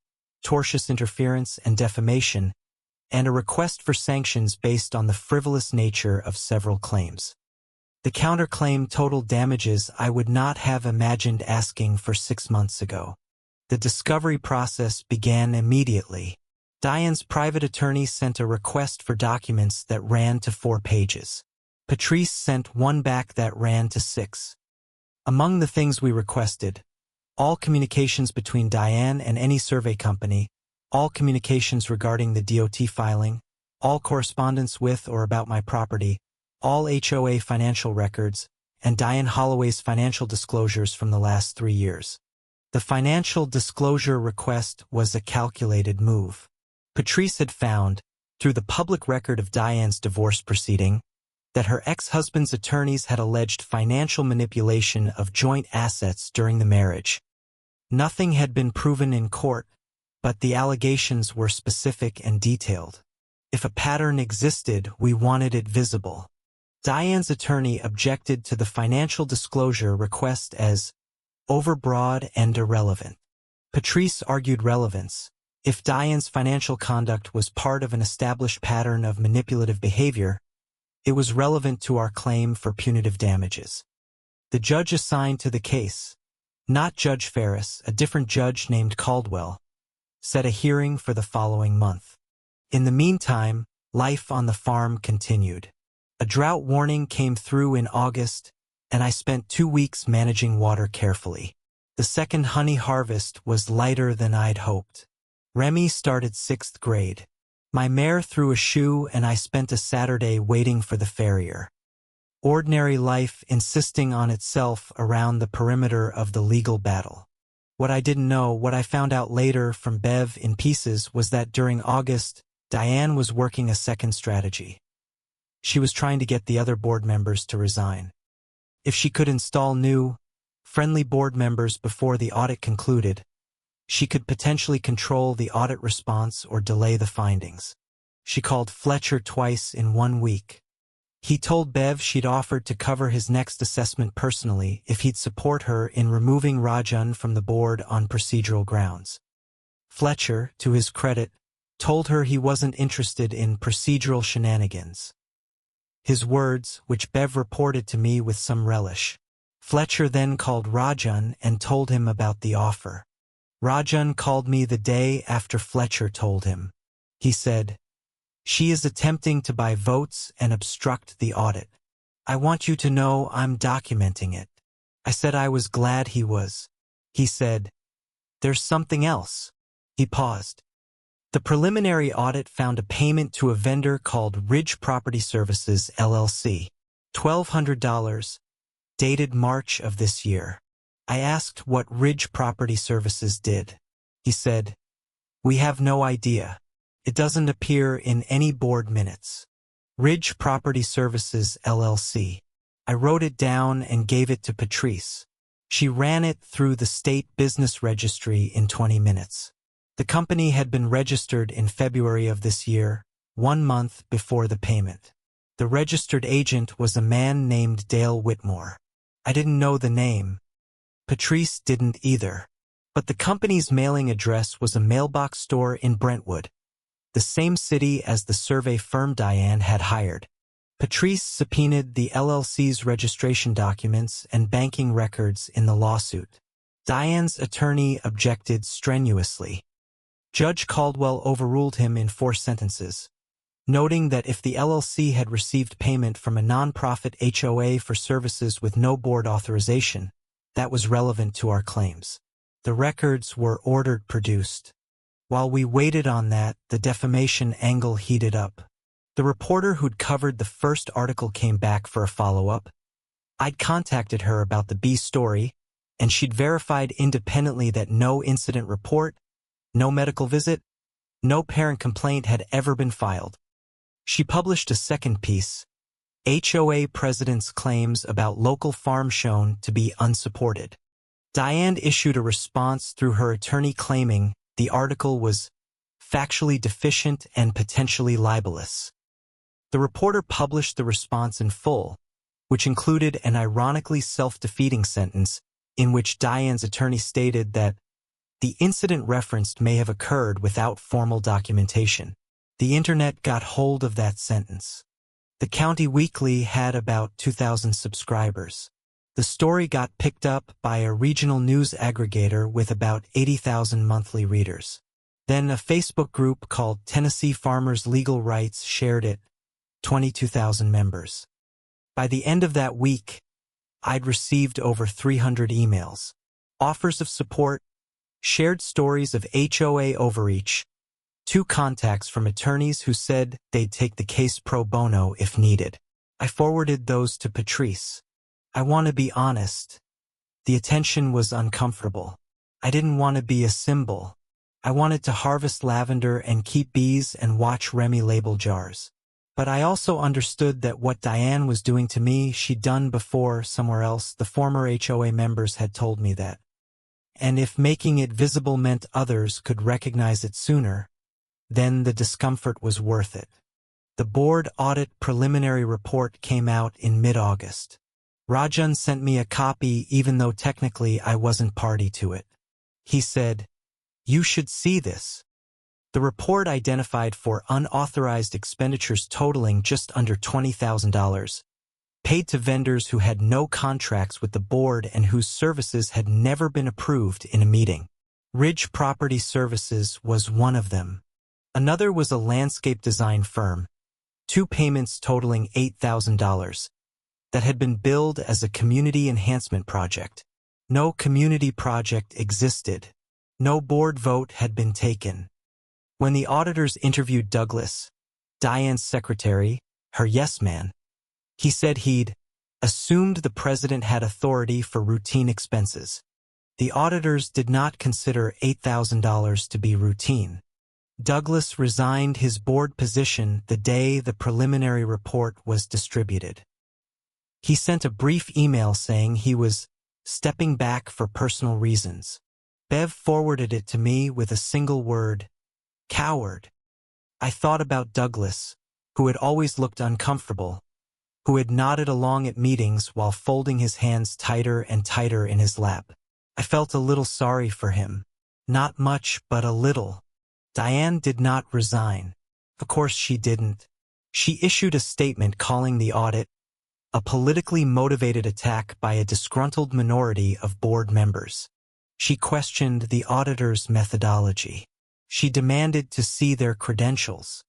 Speaker 1: tortious interference, and defamation, and a request for sanctions based on the frivolous nature of several claims. The counterclaim totaled damages I would not have imagined asking for 6 months ago. The discovery process began immediately. Diane's private attorney sent a request for documents that ran to 4 pages. Patrice sent one back that ran to 6. Among the things we requested, all communications between Diane and any survey company, all communications regarding the DOT filing, all correspondence with or about my property, all HOA financial records, and Diane Holloway's financial disclosures from the last 3 years. The financial disclosure request was a calculated move. Patrice had found, through the public record of Diane's divorce proceeding, that her ex-husband's attorneys had alleged financial manipulation of joint assets during the marriage. Nothing had been proven in court, but the allegations were specific and detailed. If a pattern existed, we wanted it visible. Diane's attorney objected to the financial disclosure request as overbroad and irrelevant. Patrice argued relevance. If Diane's financial conduct was part of an established pattern of manipulative behavior, it was relevant to our claim for punitive damages. The judge assigned to the case, not Judge Ferris, a different judge named Caldwell, set a hearing for the following month. In the meantime, life on the farm continued. A drought warning came through in August, and I spent 2 weeks managing water carefully. The second honey harvest was lighter than I'd hoped. Remy started 6th grade. My mare threw a shoe and I spent a Saturday waiting for the farrier. Ordinary life insisting on itself around the perimeter of the legal battle. What I didn't know, what I found out later from Bev in pieces, was that during August, Diane was working a second strategy. She was trying to get the other board members to resign. If she could install new, friendly board members before the audit concluded, she could potentially control the audit response or delay the findings. She called Fletcher twice in 1 week. He told Bev she'd offered to cover his next assessment personally if he'd support her in removing Rajan from the board on procedural grounds. Fletcher, to his credit, told her he wasn't interested in procedural shenanigans. His words, which Bev reported to me with some relish. Fletcher then called Rajan and told him about the offer. Rajan called me the day after Fletcher told him. He said, "She is attempting to buy votes and obstruct the audit. I want you to know I'm documenting it." I said I was glad he was. He said, "There's something else." He paused. The preliminary audit found a payment to a vendor called Ridge Property Services, LLC, $1,200, dated March of this year. I asked what Ridge Property Services did. He said, "We have no idea. It doesn't appear in any board minutes." Ridge Property Services, LLC. I wrote it down and gave it to Patrice. She ran it through the state business registry in 20 minutes. The company had been registered in February of this year, 1 month before the payment. The registered agent was a man named Dale Whitmore. I didn't know the name. Patrice didn't either. But the company's mailing address was a mailbox store in Brentwood, the same city as the survey firm Diane had hired. Patrice subpoenaed the LLC's registration documents and banking records in the lawsuit. Diane's attorney objected strenuously. Judge Caldwell overruled him in 4 sentences, noting that if the LLC had received payment from a nonprofit HOA for services with no board authorization, that was relevant to our claims. The records were ordered produced. While we waited on that, the defamation angle heated up. The reporter who'd covered the first article came back for a follow-up. I'd contacted her about the B story, and she'd verified independently that no incident report, no medical visit, no parent complaint had ever been filed. She published a second piece, HOA President's Claims About Local Farm Shown to Be Unsupported. Diane issued a response through her attorney claiming the article was factually deficient and potentially libelous. The reporter published the response in full, which included an ironically self-defeating sentence in which Diane's attorney stated that the incident referenced may have occurred without formal documentation. The internet got hold of that sentence. The County Weekly had about 2,000 subscribers. The story got picked up by a regional news aggregator with about 80,000 monthly readers. Then a Facebook group called Tennessee Farmers Legal Rights shared it, 22,000 members. By the end of that week, I'd received over 300 emails, offers of support, shared stories of HOA overreach, 2 contacts from attorneys who said they'd take the case pro bono if needed. I forwarded those to Patrice. I want to be honest. The attention was uncomfortable. I didn't want to be a symbol. I wanted to harvest lavender and keep bees and watch Remy label jars. But I also understood that what Diane was doing to me she'd done before somewhere else. The former HOA members had told me that. And if making it visible meant others could recognize it sooner, then the discomfort was worth it. The board audit preliminary report came out in mid-August. Rajan sent me a copy even though technically I wasn't party to it. He said, "You should see this." The report identified 4 unauthorized expenditures totaling just under $20,000, paid to vendors who had no contracts with the board and whose services had never been approved in a meeting. Ridge Property Services was one of them. Another was a landscape design firm, 2 payments totaling $8,000, that had been billed as a community enhancement project. No community project existed. No board vote had been taken. When the auditors interviewed Douglas, Diane's secretary, her yes man, he said he'd assumed the president had authority for routine expenses. The auditors did not consider $8,000 to be routine. Douglas resigned his board position the day the preliminary report was distributed. He sent a brief email saying he was stepping back for personal reasons. Bev forwarded it to me with a single word: coward. I thought about Douglas, who had always looked uncomfortable, who had nodded along at meetings while folding his hands tighter and tighter in his lap. I felt a little sorry for him. Not much, but a little. Diane did not resign. Of course she didn't. She issued a statement calling the audit a politically motivated attack by a disgruntled minority of board members. She questioned the auditor's methodology. She demanded to see their credentials.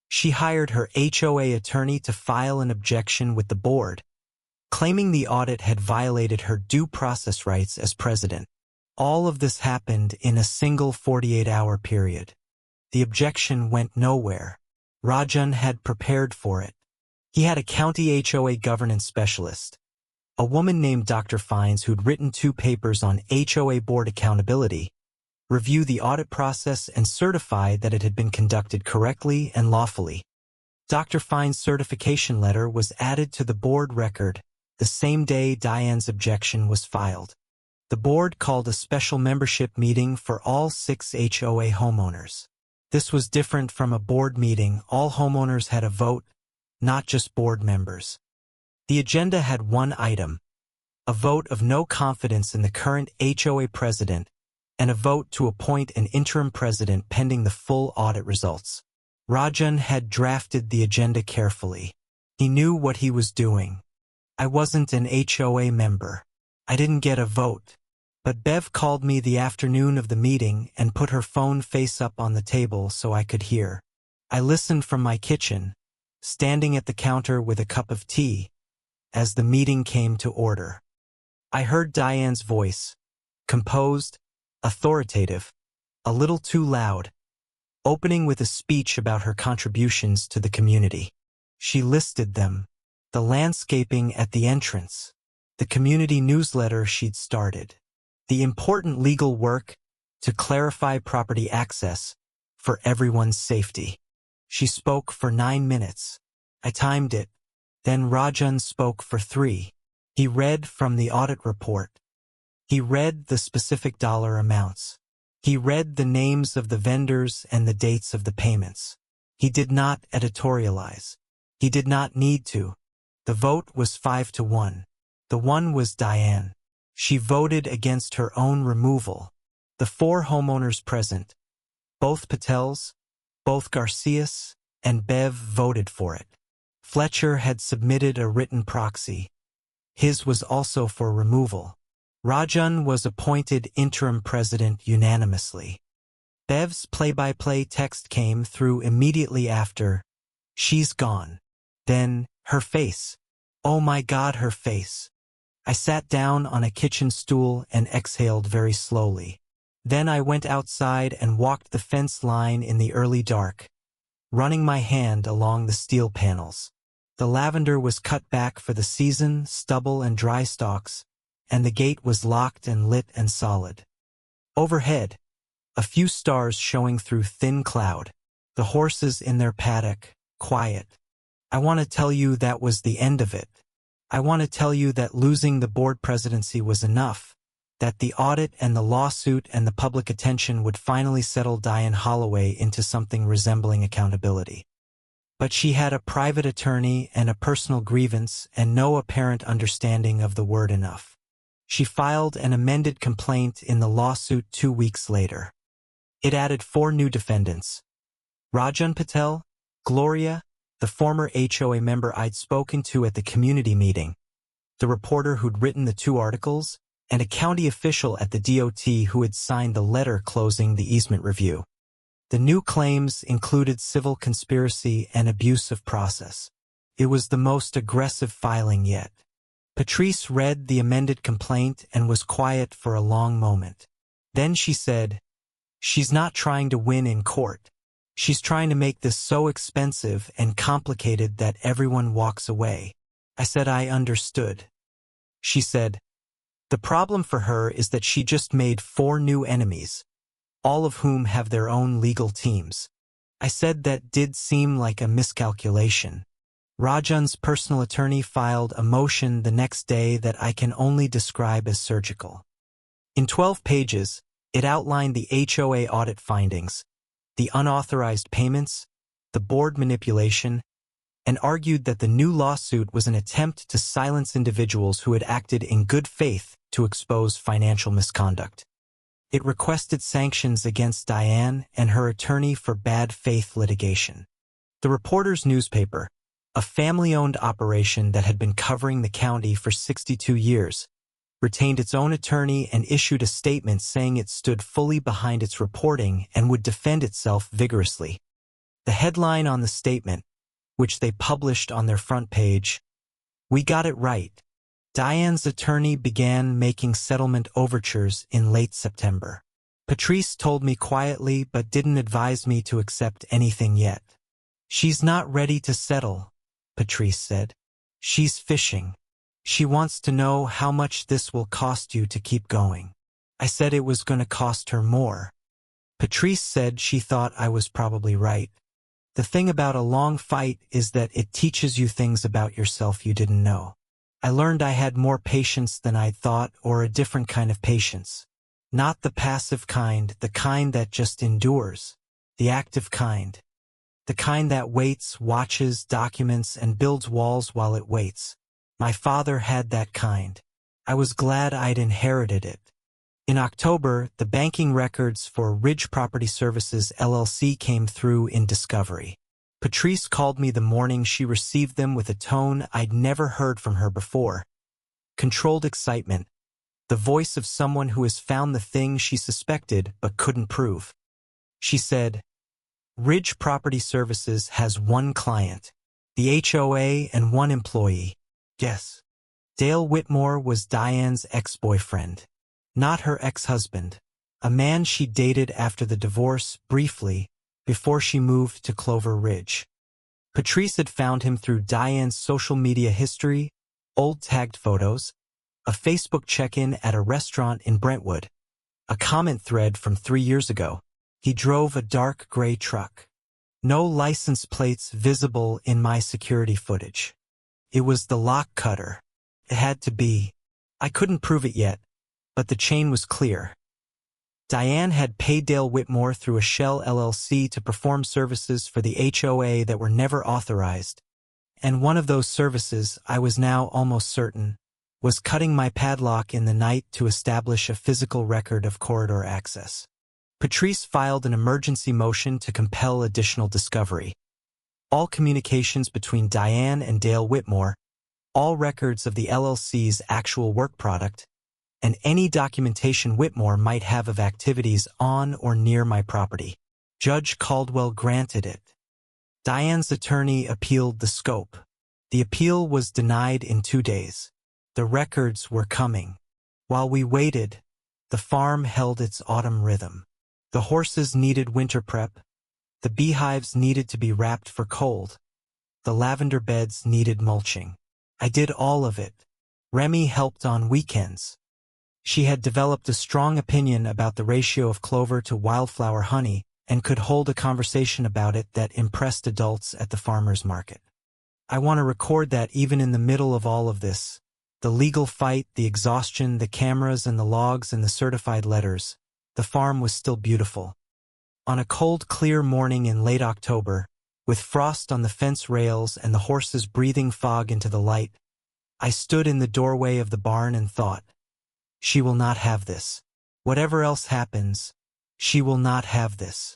Speaker 1: She hired her HOA attorney to file an objection with the board, claiming the audit had violated her due process rights as president. All of this happened in a single 48-hour period. The objection went nowhere. Rajan had prepared for it. He had a county HOA governance specialist, a woman named Dr. Fines who'd written 2 papers on HOA board accountability, review the audit process and certify that it had been conducted correctly and lawfully. Dr. Fines' certification letter was added to the board record the same day Diane's objection was filed. The board called a special membership meeting for all 6 HOA homeowners. This was different from a board meeting. All homeowners had a vote, not just board members. The agenda had one item: a vote of no confidence in the current HOA president and a vote to appoint an interim president pending the full audit results. Rajan had drafted the agenda carefully. He knew what he was doing. I wasn't an HOA member. I didn't get a vote. But Bev called me the afternoon of the meeting and put her phone face up on the table so I could hear. I listened from my kitchen, standing at the counter with a cup of tea, as the meeting came to order. I heard Diane's voice, composed, authoritative, a little too loud, opening with a speech about her contributions to the community. She listed them: the landscaping at the entrance, the community newsletter she'd started, the important legal work to clarify property access for everyone's safety. She spoke for 9 minutes. I timed it. Then Rajan spoke for 3. He read from the audit report. He read the specific dollar amounts. He read the names of the vendors and the dates of the payments. He did not editorialize. He did not need to. The vote was 5-1. The one was Diane. She voted against her own removal. The 4 homeowners present, both Patels, both Garcias, and Bev, voted for it. Fletcher had submitted a written proxy. His was also for removal. Rajan was appointed interim president unanimously. Bev's play-by-play text came through immediately after, "She's gone." Then, her face. Oh my God, her face. I sat down on a kitchen stool and exhaled very slowly. Then I went outside and walked the fence line in the early dark, running my hand along the steel panels. The lavender was cut back for the season, stubble and dry stalks, and the gate was locked and lit and solid. Overhead, a few stars showing through thin cloud, the horses in their paddock, quiet. I want to tell you that was the end of it. I want to tell you that losing the board presidency was enough, that the audit and the lawsuit and the public attention would finally settle Diane Holloway into something resembling accountability. But she had a private attorney and a personal grievance and no apparent understanding of the word enough. She filed an amended complaint in the lawsuit 2 weeks later. It added 4 new defendants: Rajan Patel, Gloria, the former HOA member I'd spoken to at the community meeting, the reporter who'd written the 2 articles, and a county official at the DOT who had signed the letter closing the easement review. The new claims included civil conspiracy and abuse of process. It was the most aggressive filing yet. Patrice read the amended complaint and was quiet for a long moment. Then she said, "She's not trying to win in court. She's trying to make this so expensive and complicated that everyone walks away." I said I understood. She said, "The problem for her is that she just made 4 new enemies, all of whom have their own legal teams." I said that did seem like a miscalculation. Rajan's personal attorney filed a motion the next day that I can only describe as surgical. In 12 pages, it outlined the HOA audit findings, the unauthorized payments, the board manipulation, and argued that the new lawsuit was an attempt to silence individuals who had acted in good faith to expose financial misconduct. It requested sanctions against Diane and her attorney for bad faith litigation. The Reporter's newspaper, a family-owned operation that had been covering the county for 62 years, retained its own attorney and issued a statement saying it stood fully behind its reporting and would defend itself vigorously. The headline on the statement, which they published on their front page, "We got it right. Diane's attorney began making settlement overtures in late September." Patrice told me quietly but didn't advise me to accept anything yet. "She's not ready to settle," Patrice said. "She's fishing. She wants to know how much this will cost you to keep going." I said it was going to cost her more. Patrice said she thought I was probably right. The thing about a long fight is that it teaches you things about yourself you didn't know. I learned I had more patience than I'd thought, or a different kind of patience. Not the passive kind, the kind that just endures. The active kind. The kind that waits, watches, documents, and builds walls while it waits. My father had that kind. I was glad I'd inherited it. In October, the banking records for Ridge Property Services LLC came through in discovery. Patrice called me the morning she received them with a tone I'd never heard from her before. Controlled excitement, the voice of someone who has found the thing she suspected but couldn't prove. She said, "Ridge Property Services has 1 client, the HOA, and 1 employee. Yes. Dale Whitmore was Diane's ex-boyfriend, not her ex-husband, a man she dated after the divorce briefly before she moved to Clover Ridge. Patrice had found him through Diane's social media history, old tagged photos, a Facebook check-in at a restaurant in Brentwood, a comment thread from 3 years ago. He drove a dark gray truck. No license plates visible in my security footage. It was the lock cutter. It had to be. I couldn't prove it yet, but the chain was clear. Diane had paid Dale Whitmore through a shell LLC to perform services for the HOA that were never authorized, and one of those services, I was now almost certain, was cutting my padlock in the night to establish a physical record of corridor access. Patrice filed an emergency motion to compel additional discovery. All communications between Diane and Dale Whitmore, all records of the LLC's actual work product, and any documentation Whitmore might have of activities on or near my property. Judge Caldwell granted it. Diane's attorney appealed the scope. The appeal was denied in 2 days. The records were coming. While we waited, the farm held its autumn rhythm. The horses needed winter prep. The beehives needed to be wrapped for cold. The lavender beds needed mulching. I did all of it. Remy helped on weekends. She had developed a strong opinion about the ratio of clover to wildflower honey and could hold a conversation about it that impressed adults at the farmer's market. I want to record that even in the middle of all of this, the legal fight, the exhaustion, the cameras and the logs and the certified letters, the farm was still beautiful. On a cold, clear morning in late October, with frost on the fence rails and the horses breathing fog into the light, I stood in the doorway of the barn and thought, she will not have this. Whatever else happens, she will not have this.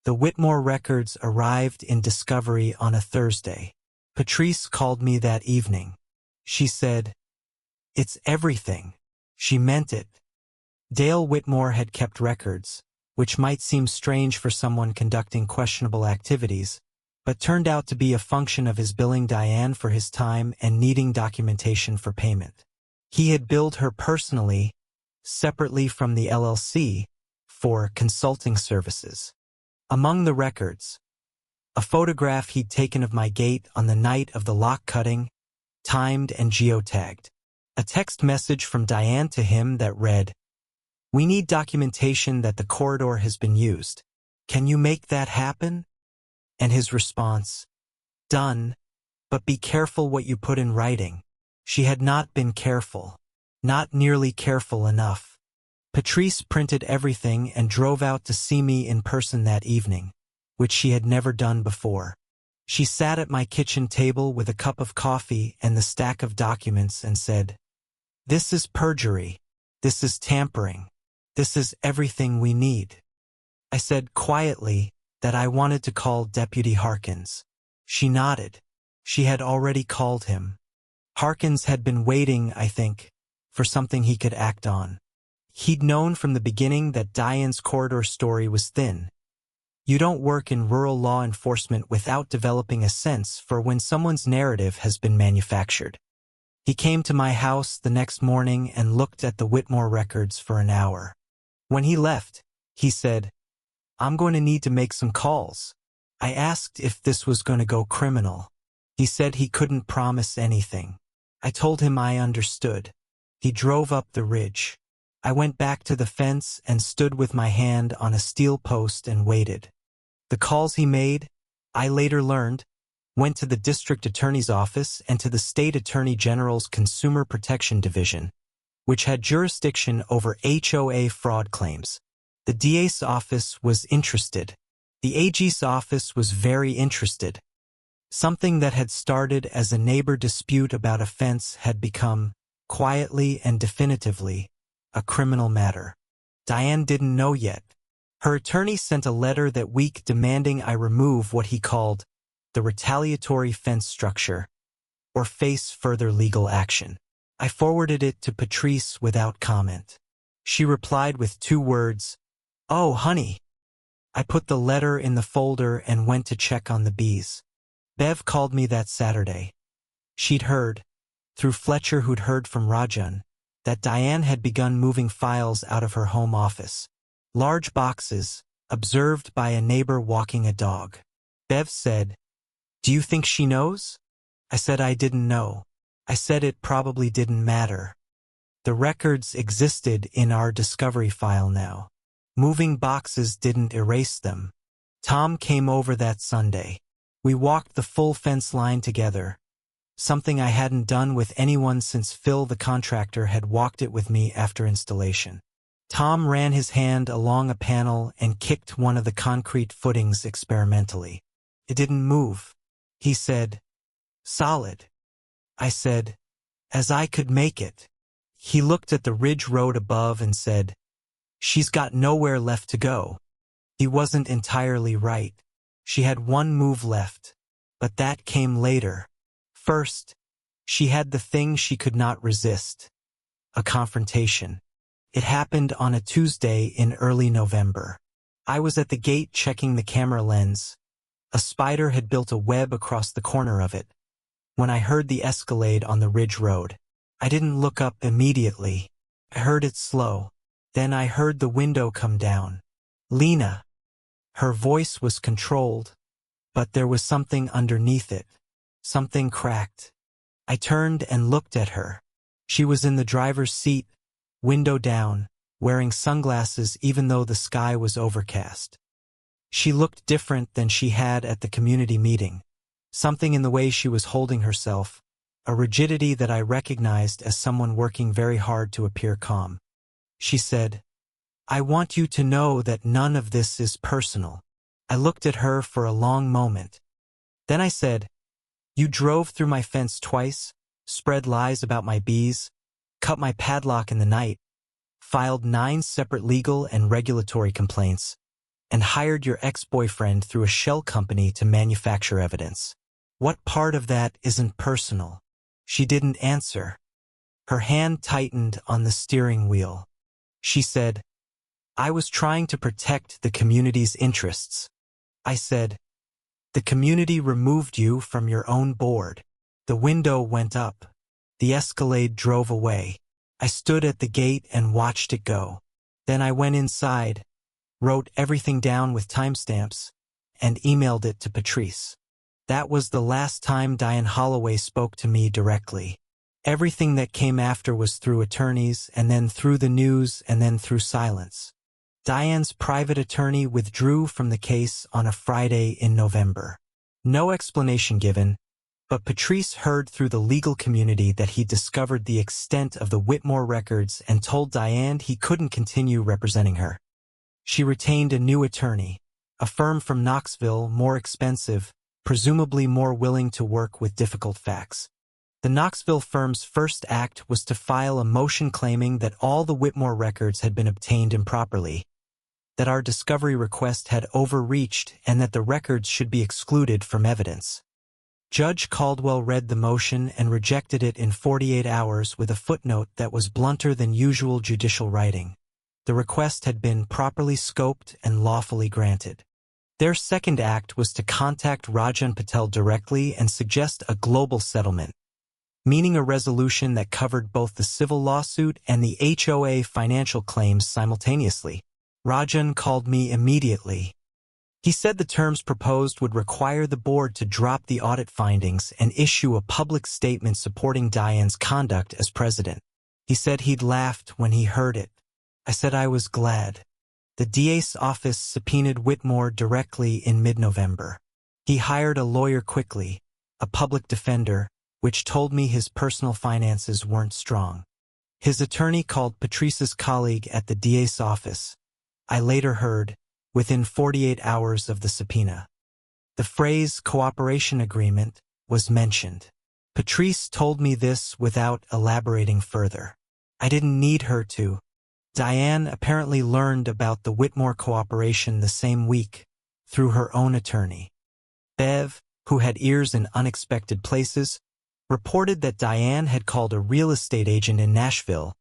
Speaker 1: The Whitmore records arrived in discovery on a Thursday. Patrice called me that evening. She said, "It's everything." She meant it. Dale Whitmore had kept records, which might seem strange for someone conducting questionable activities, but turned out to be a function of his billing Diane for his time and needing documentation for payment. He had billed her personally, separately from the LLC, for consulting services. Among the records, a photograph he'd taken of my gate on the night of the lock cutting, timed and geotagged. A text message from Diane to him that read, "We need documentation that the corridor has been used. Can you make that happen?" And his response, "Done, but be careful what you put in writing." She had not been careful. Not nearly careful enough. Patrice printed everything and drove out to see me in person that evening, which she had never done before. She sat at my kitchen table with a cup of coffee and the stack of documents and said, "This is perjury. This is tampering. This is everything we need." I said quietly that I wanted to call Deputy Harkins. She nodded. She had already called him. Harkins had been waiting, I think, for something he could act on. He'd known from the beginning that Diane's corridor story was thin. You don't work in rural law enforcement without developing a sense for when someone's narrative has been manufactured. He came to my house the next morning and looked at the Whitmore records for an hour. When he left, he said, "I'm going to need to make some calls." I asked if this was going to go criminal. He said he couldn't promise anything. I told him I understood. He drove up the ridge. I went back to the fence and stood with my hand on a steel post and waited. The calls he made, I later learned, went to the district attorney's office and to the state attorney general's Consumer Protection Division, which had jurisdiction over HOA fraud claims. The DA's office was interested. The AG's office was very interested. Something that had started as a neighbor dispute about a fence had become, quietly and definitively, a criminal matter. Diane didn't know yet. Her attorney sent a letter that week demanding I remove what he called the retaliatory fence structure, or face further legal action. I forwarded it to Patrice without comment. She replied with 2 words, "Oh, honey." I put the letter in the folder and went to check on the bees. Bev called me that Saturday. She'd heard, through Fletcher who'd heard from Rajan, that Diane had begun moving files out of her home office. Large boxes, observed by a neighbor walking a dog. Bev said, "Do you think she knows?" I said I didn't know. I said it probably didn't matter. The records existed in our discovery file now. Moving boxes didn't erase them. Tom came over that Sunday. We walked the full fence line together, something I hadn't done with anyone since Phil the contractor had walked it with me after installation. Tom ran his hand along a panel and kicked one of the concrete footings experimentally. It didn't move. He said, "Solid." I said, "As I could make it." He looked at the ridge road above and said, "She's got nowhere left to go." He wasn't entirely right. She had one move left, but that came later. First, she had the thing she could not resist, a confrontation. It happened on a Tuesday in early November. I was at the gate checking the camera lens. A spider had built a web across the corner of it. When I heard the escalade on the ridge road, I didn't look up immediately. I heard it slow. Then I heard the window come down. "Lena." Her voice was controlled, but there was something underneath it. Something cracked. I turned and looked at her. She was in the driver's seat, window down, wearing sunglasses even though the sky was overcast. She looked different than she had at the community meeting. Something in the way she was holding herself, a rigidity that I recognized as someone working very hard to appear calm. She said, "I want you to know that none of this is personal." I looked at her for a long moment. Then I said, "You drove through my fence twice, spread lies about my bees, cut my padlock in the night, filed 9 separate legal and regulatory complaints, and hired your ex-boyfriend through a shell company to manufacture evidence. What part of that isn't personal?" She didn't answer. Her hand tightened on the steering wheel. She said, "I was trying to protect the community's interests." I said, The community removed you from your own board. The window went up. The Escalade drove away. I stood at the gate and watched it go. Then I went inside, wrote everything down with timestamps, and emailed it to Patrice. That was the last time Diane Holloway spoke to me directly. Everything that came after was through attorneys, and then through the news, and then through silence. Diane's private attorney withdrew from the case on a Friday in November. No explanation given, but Patrice heard through the legal community that he discovered the extent of the Whitmore records and told Diane he couldn't continue representing her. She retained a new attorney, a firm from Knoxville, more expensive, presumably more willing to work with difficult facts. The Knoxville firm's first act was to file a motion claiming that all the Whitmore records had been obtained improperly, that our discovery request had overreached, and that the records should be excluded from evidence. Judge Caldwell read the motion and rejected it in 48 hours with a footnote that was blunter than usual judicial writing. The request had been properly scoped and lawfully granted. Their second act was to contact Rajan Patel directly and suggest a global settlement, meaning a resolution that covered both the civil lawsuit and the HOA financial claims simultaneously. Rajan called me immediately. He said the terms proposed would require the board to drop the audit findings and issue a public statement supporting Diane's conduct as president. He said he'd laughed when he heard it. I said I was glad. The DA's office subpoenaed Whitmore directly in mid-November. He hired a lawyer quickly, a public defender, which told me his personal finances weren't strong. His attorney called Patrice's colleague at the DA's office. I later heard, within 48 hours of the subpoena. The phrase cooperation agreement was mentioned. Patrice told me this without elaborating further. I didn't need her to. Diane apparently learned about the Whitmore cooperation the same week, through her own attorney. Bev, who had ears in unexpected places, reported that Diane had called a real estate agent in Nashville,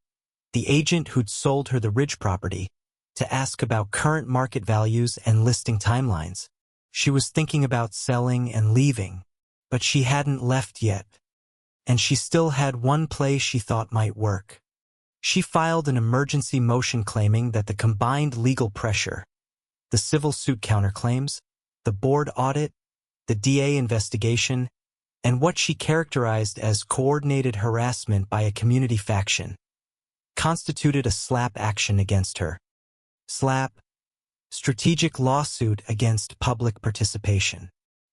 Speaker 1: the agent who'd sold her the Ridge property, to ask about current market values and listing timelines. She was thinking about selling and leaving, but she hadn't left yet, and she still had one place she thought might work. She filed an emergency motion claiming that the combined legal pressure, the civil suit counterclaims, the board audit, the DA investigation, and what she characterized as coordinated harassment by a community faction, constituted a SLAP action against her. SLAP, strategic lawsuit against public participation.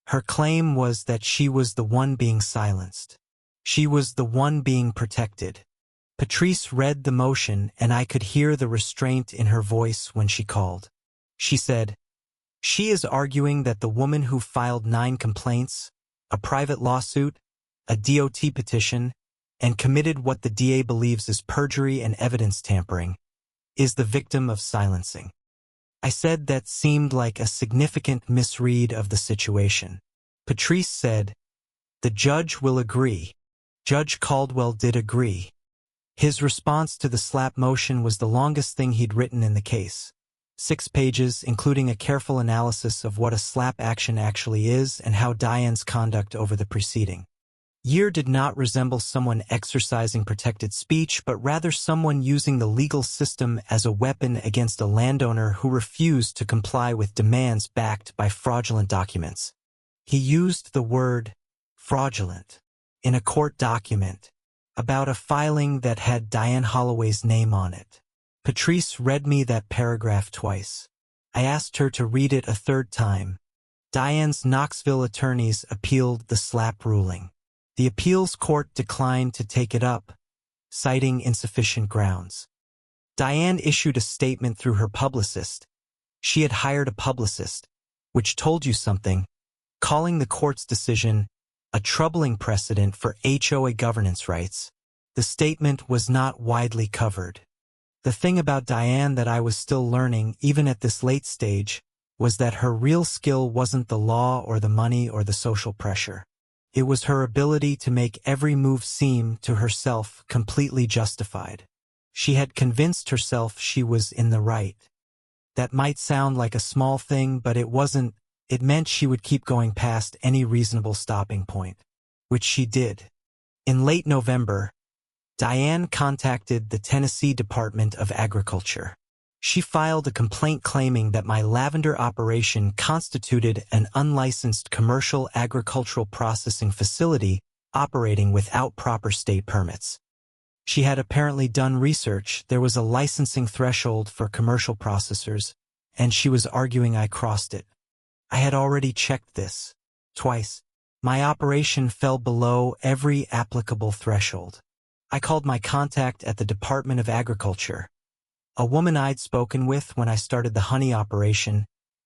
Speaker 1: Her claim was that she was the one being silenced. She was the one being protected. Patrice read the motion, and I could hear the restraint in her voice when she called. She said, "She is arguing that the woman who filed 9 complaints, a private lawsuit, a DOT petition, and committed what the DA believes is perjury and evidence tampering, is the victim of silencing." I said that seemed like a significant misread of the situation. Patrice said, "The judge will agree." Judge Caldwell did agree. His response to the SLAP motion was the longest thing he'd written in the case. 6 pages, including a careful analysis of what a SLAP action actually is and how Diane's conduct over the preceding year did not resemble someone exercising protected speech, but rather someone using the legal system as a weapon against a landowner who refused to comply with demands backed by fraudulent documents. He used the word fraudulent in a court document about a filing that had Diane Holloway's name on it. Patrice read me that paragraph twice. I asked her to read it a third time. Diane's Knoxville attorneys appealed the SLAP ruling. The appeals court declined to take it up, citing insufficient grounds. Diane issued a statement through her publicist. She had hired a publicist, which told you something, calling the court's decision a troubling precedent for HOA governance rights. The statement was not widely covered. The thing about Diane that I was still learning, even at this late stage, was that her real skill wasn't the law or the money or the social pressure. It was her ability to make every move seem, to herself, completely justified. She had convinced herself she was in the right. That might sound like a small thing, but it wasn't It meant she would keep going past any reasonable stopping point, which she did. In late November, Diane contacted the Tennessee Department of Agriculture. She filed a complaint claiming that my lavender operation constituted an unlicensed commercial agricultural processing facility operating without proper state permits. She had apparently done research. There was a licensing threshold for commercial processors, and she was arguing I crossed it. I had already checked this twice. My operation fell below every applicable threshold. I called my contact at the Department of Agriculture, a woman I'd spoken with when I started the honey operation,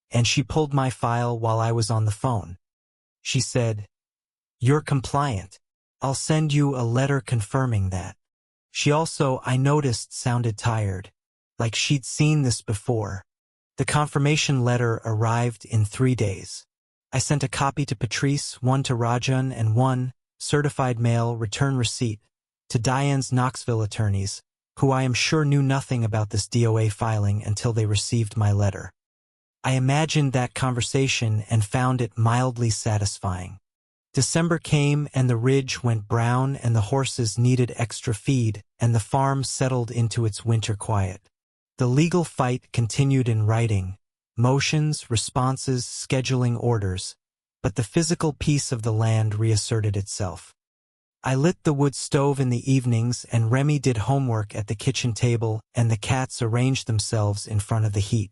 Speaker 1: and she pulled my file while I was on the phone. She said, "You're compliant. I'll send you a letter confirming that." She also, I noticed, sounded tired, like she'd seen this before. The confirmation letter arrived in 3 days. I sent a copy to Patrice, one to Rajan, and one, certified mail return receipt, to Diane's Knoxville attorneys, who I am sure knew nothing about this DOA filing until they received my letter. I imagined that conversation and found it mildly satisfying. December came and the ridge went brown and the horses needed extra feed and the farm settled into its winter quiet. The legal fight continued in writing, motions, responses, scheduling orders, but the physical peace of the land reasserted itself. I lit the wood stove in the evenings and Remy did homework at the kitchen table and the cats arranged themselves in front of the heat.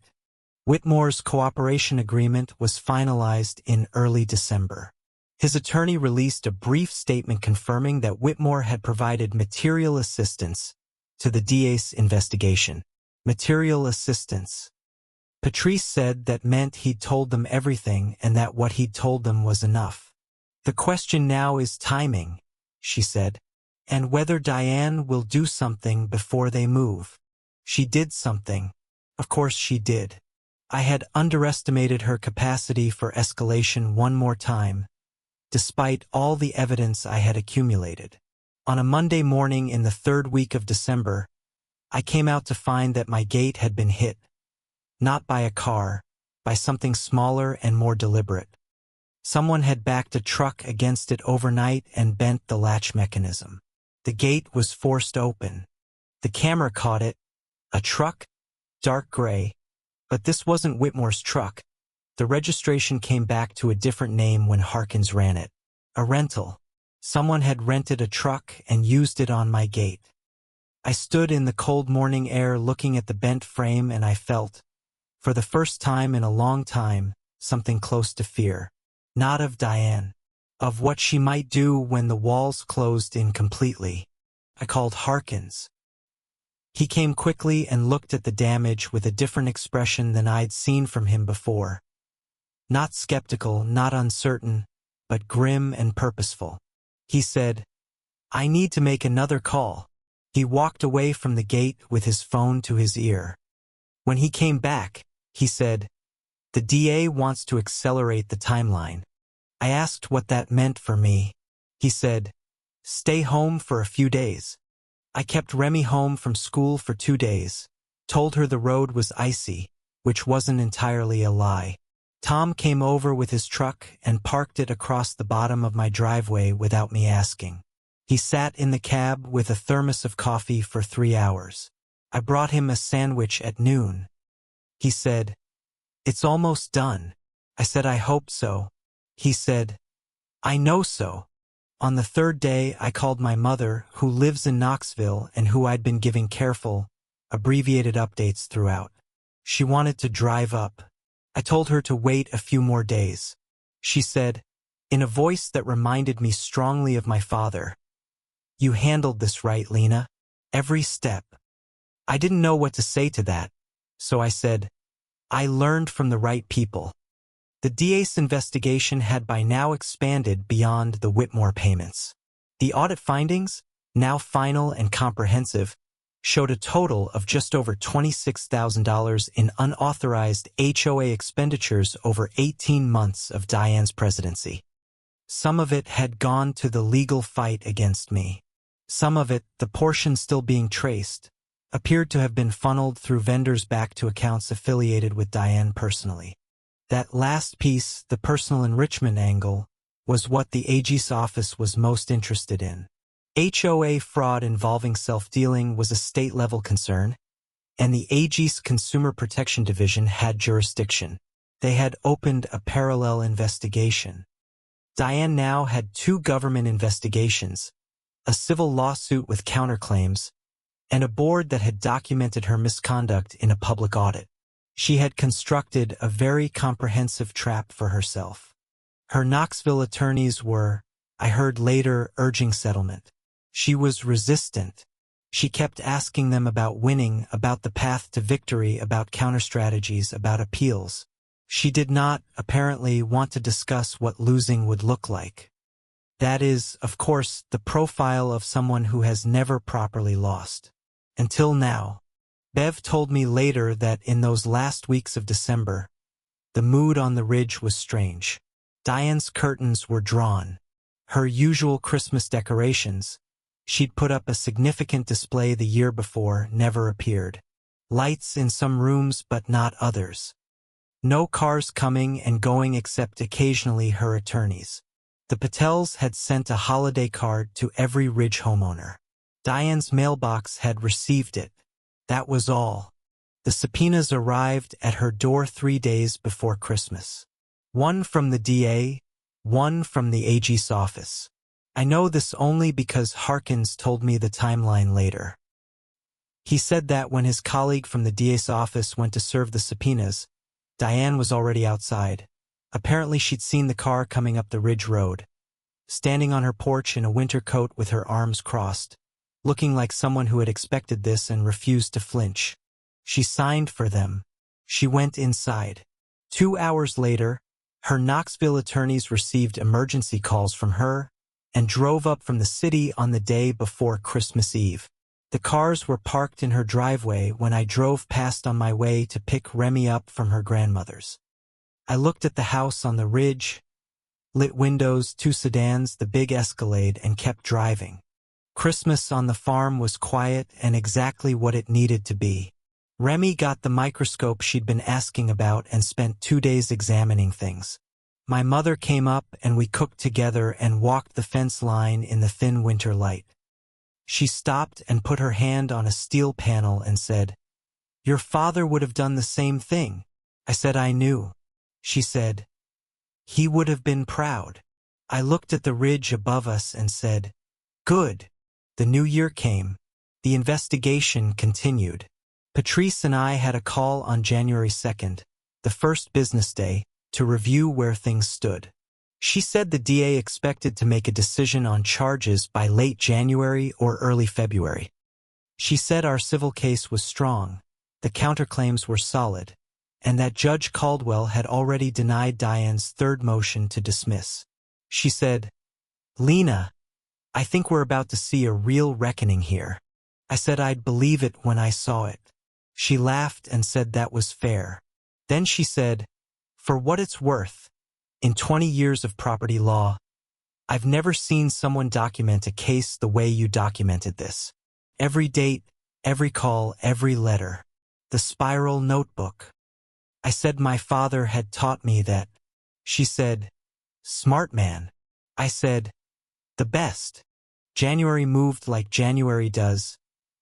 Speaker 1: Whitmore's cooperation agreement was finalized in early December. His attorney released a brief statement confirming that Whitmore had provided material assistance to the DA's investigation. Material assistance. Patrice said that meant he'd told them everything and that what he'd told them was enough. "The question now is timing," she said, "and whether Diane will do something before they move." She did something. Of course she did. I had underestimated her capacity for escalation one more time, despite all the evidence I had accumulated. On a Monday morning in the 3rd week of December, I came out to find that my gate had been hit. Not by a car, by something smaller and more deliberate. Someone had backed a truck against it overnight and bent the latch mechanism. The gate was forced open. The camera caught it. A truck? Dark gray. But this wasn't Whitmore's truck. The registration came back to a different name when Harkins ran it. A rental. Someone had rented a truck and used it on my gate. I stood in the cold morning air looking at the bent frame and I felt, for the first time in a long time, something close to fear. Not of Diane. Of what she might do when the walls closed in completely. I called Harkins. He came quickly and looked at the damage with a different expression than I'd seen from him before. Not skeptical, not uncertain, but grim and purposeful. He said, "I need to make another call." He walked away from the gate with his phone to his ear. When he came back, he said, "The DA wants to accelerate the timeline." I asked what that meant for me. He said, "Stay home for a few days." I kept Remy home from school for 2 days, told her the road was icy, which wasn't entirely a lie. Tom came over with his truck and parked it across the bottom of my driveway without me asking. He sat in the cab with a thermos of coffee for 3 hours. I brought him a sandwich at noon. He said, "It's almost done." I said I hoped so. He said, "I know so." On the 3rd day, I called my mother, who lives in Knoxville and who I'd been giving careful, abbreviated updates throughout. She wanted to drive up. I told her to wait a few more days. She said, in a voice that reminded me strongly of my father, "You handled this right, Lena. Every step." I didn't know what to say to that, so I said, "I learned from the right people." The DA's investigation had by now expanded beyond the Whitmore payments. The audit findings, now final and comprehensive, showed a total of just over $26,000 in unauthorized HOA expenditures over 18 months of Diane's presidency. Some of it had gone to the legal fight against me. Some of it, the portion still being traced, appeared to have been funneled through vendors back to accounts affiliated with Diane personally. That last piece, the personal enrichment angle, was what the AG's office was most interested in. HOA fraud involving self-dealing was a state-level concern, and the AG's Consumer Protection Division had jurisdiction. They had opened a parallel investigation. Diane now had 2 government investigations, a civil lawsuit with counterclaims, and a board that had documented her misconduct in a public audit. She had constructed a very comprehensive trap for herself. Her Knoxville attorneys were, I heard later, urging settlement. She was resistant. She kept asking them about winning, about the path to victory, about counter-strategies, about appeals. She did not, apparently, want to discuss what losing would look like. That is, of course, the profile of someone who has never properly lost. Until now. Bev told me later that in those last weeks of December, the mood on the ridge was strange. Diane's curtains were drawn. Her usual Christmas decorations, she'd put up a significant display the year before, never appeared. Lights in some rooms but not others. No cars coming and going except occasionally her attorneys. The Patels had sent a holiday card to every Ridge homeowner. Diane's mailbox had received it. That was all. The subpoenas arrived at her door 3 days before Christmas. One from the DA, one from the AG's office. I know this only because Harkins told me the timeline later. He said that when his colleague from the DA's office went to serve the subpoenas, Diane was already outside. Apparently she'd seen the car coming up the Ridge Road, standing on her porch in a winter coat with her arms crossed, looking like someone who had expected this and refused to flinch. She signed for them. She went inside. 2 hours later, her Knoxville attorneys received emergency calls from her and drove up from the city on the day before Christmas Eve. The cars were parked in her driveway when I drove past on my way to pick Remy up from her grandmother's. I looked at the house on the ridge, lit windows, 2 sedans, the big Escalade, and kept driving. Christmas on the farm was quiet and exactly what it needed to be. Remy got the microscope she'd been asking about and spent 2 days examining things. My mother came up and we cooked together and walked the fence line in the thin winter light. She stopped and put her hand on a steel panel and said, "Your father would have done the same thing." I said I knew. She said, "He would have been proud." I looked at the ridge above us and said, "Good." The new year came. The investigation continued. Patrice and I had a call on January 2nd, the first business day, to review where things stood. She said the DA expected to make a decision on charges by late January or early February. She said our civil case was strong, the counterclaims were solid, and that Judge Caldwell had already denied Diane's 3rd motion to dismiss. She said, "Lena, I think we're about to see a real reckoning here." I said I'd believe it when I saw it. She laughed and said that was fair. Then she said, "For what it's worth, in 20 years of property law, I've never seen someone document a case the way you documented this. Every date, every call, every letter. The spiral notebook." I said my father had taught me that. She said, "Smart man." I said, "The best." January moved like January does,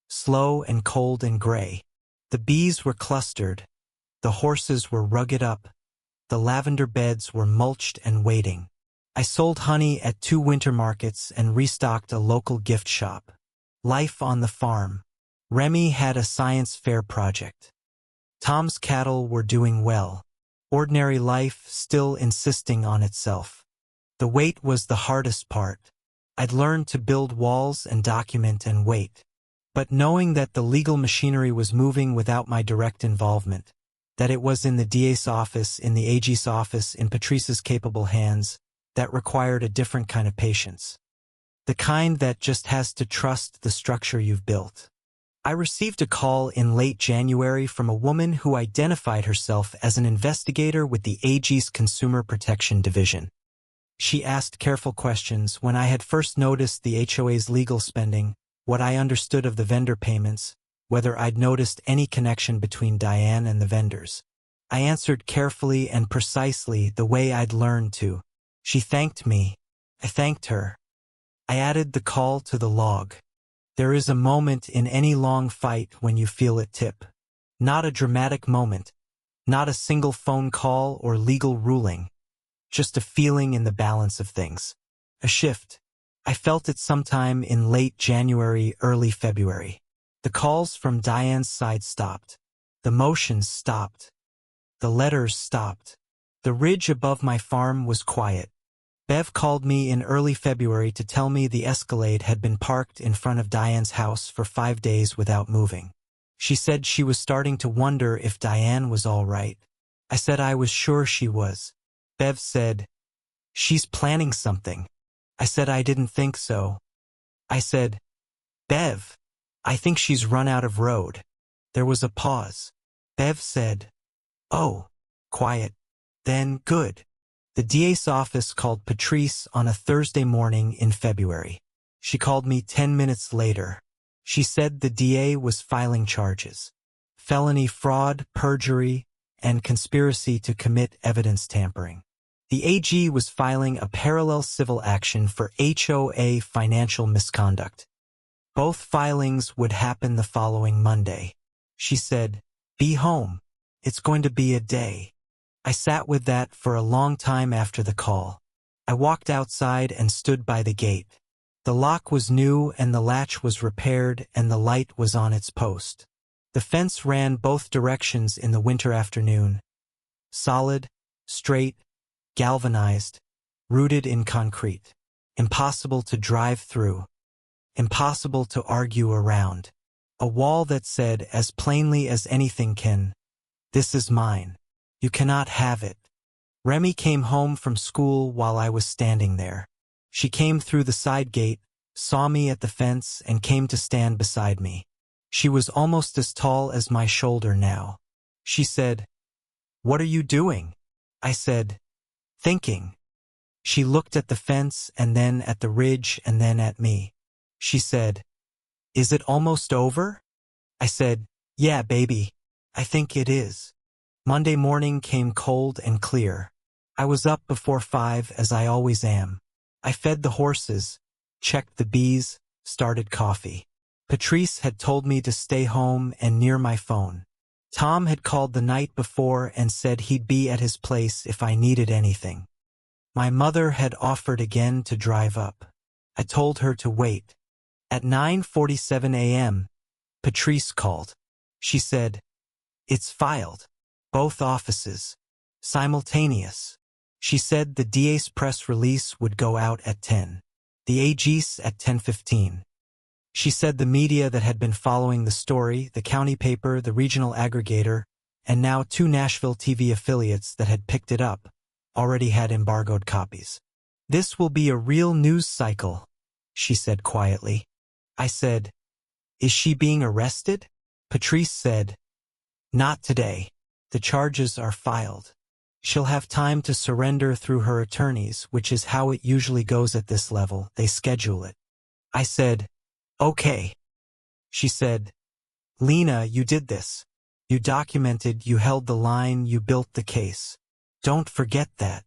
Speaker 1: slow and cold and gray. The bees were clustered, the horses were rugged up, the lavender beds were mulched and waiting. I sold honey at 2 winter markets and restocked a local gift shop. Life on the farm. Remy had a science fair project. Tom's cattle were doing well. Ordinary life still insisting on itself. The wait was the hardest part. I'd learned to build walls and document and wait. But knowing that the legal machinery was moving without my direct involvement, that it was in the DA's office, in the AG's office, in Patrice's capable hands, that required a different kind of patience. The kind that just has to trust the structure you've built. I received a call in late January from a woman who identified herself as an investigator with the AG's Consumer Protection Division. She asked careful questions. When I had first noticed the HOA's legal spending, what I understood of the vendor payments, whether I'd noticed any connection between Diane and the vendors. I answered carefully and precisely the way I'd learned to. She thanked me. I thanked her. I added the call to the log. There is a moment in any long fight when you feel it tip. Not a dramatic moment. Not a single phone call or legal ruling. Just a feeling in the balance of things. A shift. I felt it sometime in late January, early February. The calls from Diane's side stopped. The motions stopped. The letters stopped. The ridge above my farm was quiet. Bev called me in early February to tell me the Escalade had been parked in front of Diane's house for 5 days without moving. She said she was starting to wonder if Diane was all right. I said I was sure she was. Bev said, "She's planning something." I said I didn't think so. I said, "Bev, I think she's run out of road." There was a pause. Bev said, "Oh," quiet. Then, "Good." The DA's office called Patrice on a Thursday morning in February. She called me 10 minutes later. She said the DA was filing charges. Felony fraud, perjury, and conspiracy to commit evidence tampering. The AG was filing a parallel civil action for HOA financial misconduct. Both filings would happen the following Monday. She said, "Be home. It's going to be a day." I sat with that for a long time after the call. I walked outside and stood by the gate. The lock was new and the latch was repaired and the light was on its post. The fence ran both directions in the winter afternoon. Solid, straight, galvanized, rooted in concrete. Impossible to drive through. Impossible to argue around. A wall that said as plainly as anything can, "This is mine. You cannot have it." Remy came home from school while I was standing there. She came through the side gate, saw me at the fence, and came to stand beside me. She was almost as tall as my shoulder now. She said, "What are you doing?" I said, "Thinking." She looked at the fence and then at the ridge and then at me. She said, "Is it almost over?" I said, "Yeah, baby. I think it is." Monday morning came cold and clear. I was up before 5 as I always am. I fed the horses, checked the bees, started coffee. Patrice had told me to stay home and near my phone. Tom had called the night before and said he'd be at his place if I needed anything. My mother had offered again to drive up. I told her to wait. At 9:47 a.m., Patrice called. She said, "It's filed. Both offices. Simultaneous." She said the DA's press release would go out at 10. The AG's at 10:15. She said the media that had been following the story, the county paper, the regional aggregator, and now 2 Nashville TV affiliates that had picked it up, already had embargoed copies. "This will be a real news cycle," she said quietly. I said, "Is she being arrested?" Patrice said, "Not today. The charges are filed. She'll have time to surrender through her attorneys, which is how it usually goes at this level. They schedule it." I said, "Okay." She said, "Lena, you did this. You documented, you held the line, you built the case. Don't forget that."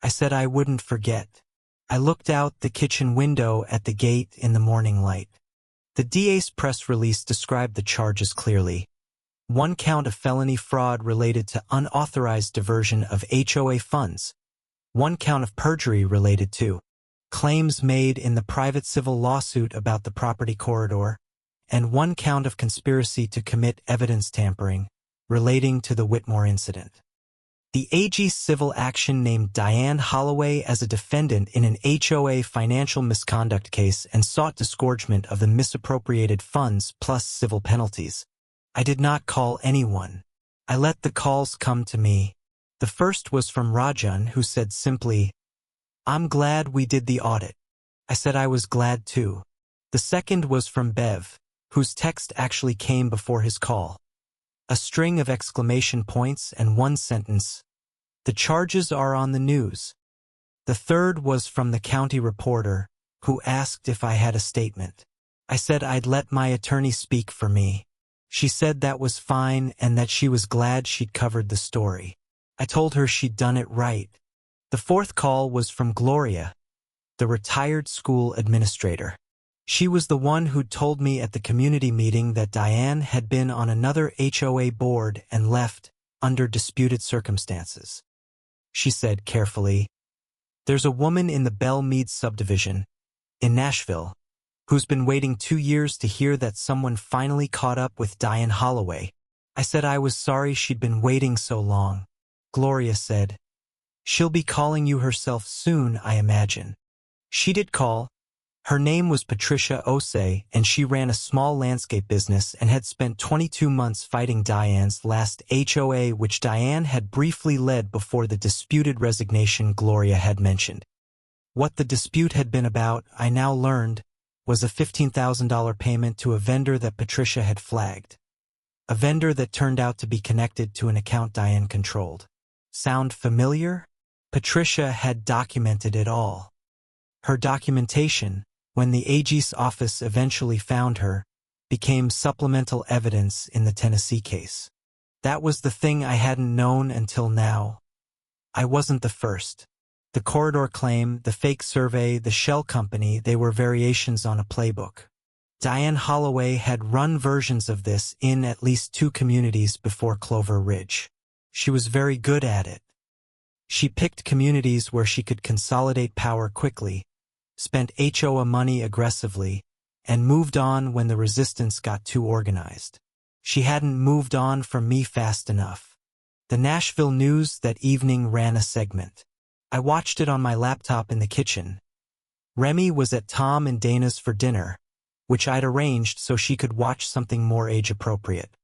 Speaker 1: I said I wouldn't forget. I looked out the kitchen window at the gate in the morning light. The DA's press release described the charges clearly. 1 count of felony fraud related to unauthorized diversion of HOA funds. 1 count of perjury related to claims made in the private civil lawsuit about the property corridor, and 1 count of conspiracy to commit evidence tampering relating to the Whitmore incident. The AG's civil action named Diane Holloway as a defendant in an HOA financial misconduct case and sought disgorgement of the misappropriated funds plus civil penalties. I did not call anyone. I let the calls come to me. The first was from Rajan, who said simply, "I'm glad we did the audit." I said I was glad too. The second was from Bev, whose text actually came before his call. A string of exclamation points and 1 sentence. "The charges are on the news." The third was from the county reporter, who asked if I had a statement. I said I'd let my attorney speak for me. She said that was fine and that she was glad she'd covered the story. I told her she'd done it right. The fourth call was from Gloria, the retired school administrator. She was the one who'd told me at the community meeting that Diane had been on another HOA board and left under disputed circumstances. She said carefully, "There's a woman in the Belle Meade subdivision in Nashville who's been waiting 2 years to hear that someone finally caught up with Diane Holloway." I said I was sorry she'd been waiting so long. Gloria said, "She'll be calling you herself soon, I imagine." She did call. Her name was Patricia Osei, and she ran a small landscape business and had spent 22 months fighting Diane's last HOA, which Diane had briefly led before the disputed resignation Gloria had mentioned. What the dispute had been about, I now learned, was a $15,000 payment to a vendor that Patricia had flagged. A vendor that turned out to be connected to an account Diane controlled. Sound familiar? Patricia had documented it all. Her documentation, when the AG's office eventually found her, became supplemental evidence in the Tennessee case. That was the thing I hadn't known until now. I wasn't the first. The corridor claim, the fake survey, the shell company, they were variations on a playbook. Diane Holloway had run versions of this in at least 2 communities before Clover Ridge. She was very good at it. She picked communities where she could consolidate power quickly, spent HOA money aggressively, and moved on when the resistance got too organized. She hadn't moved on from me fast enough. The Nashville News that evening ran a segment. I watched it on my laptop in the kitchen. Remy was at Tom and Dana's for dinner, which I'd arranged so she could watch something more age-appropriate.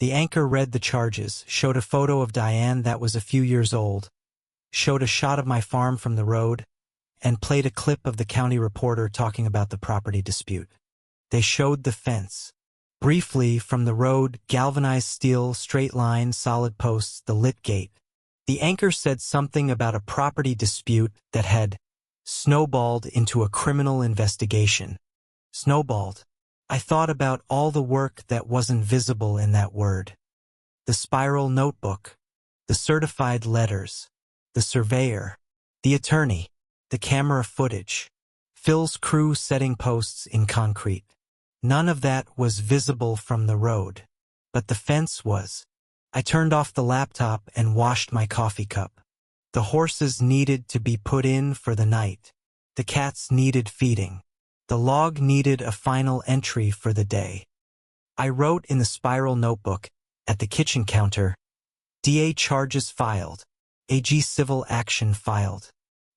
Speaker 1: The anchor read the charges, showed a photo of Diane that was a few years old, showed a shot of my farm from the road, and played a clip of the county reporter talking about the property dispute. They showed the fence. Briefly, from the road, galvanized steel, straight line, solid posts, the lit gate. The anchor said something about a property dispute that had snowballed into a criminal investigation. Snowballed. I thought about all the work that wasn't visible in that word. The spiral notebook, the certified letters, the surveyor, the attorney, the camera footage, Phil's crew setting posts in concrete. None of that was visible from the road, but the fence was. I turned off the laptop and washed my coffee cup. The horses needed to be put in for the night. The cats needed feeding. The log needed a final entry for the day. I wrote in the spiral notebook, at the kitchen counter, DA charges filed, AG civil action filed.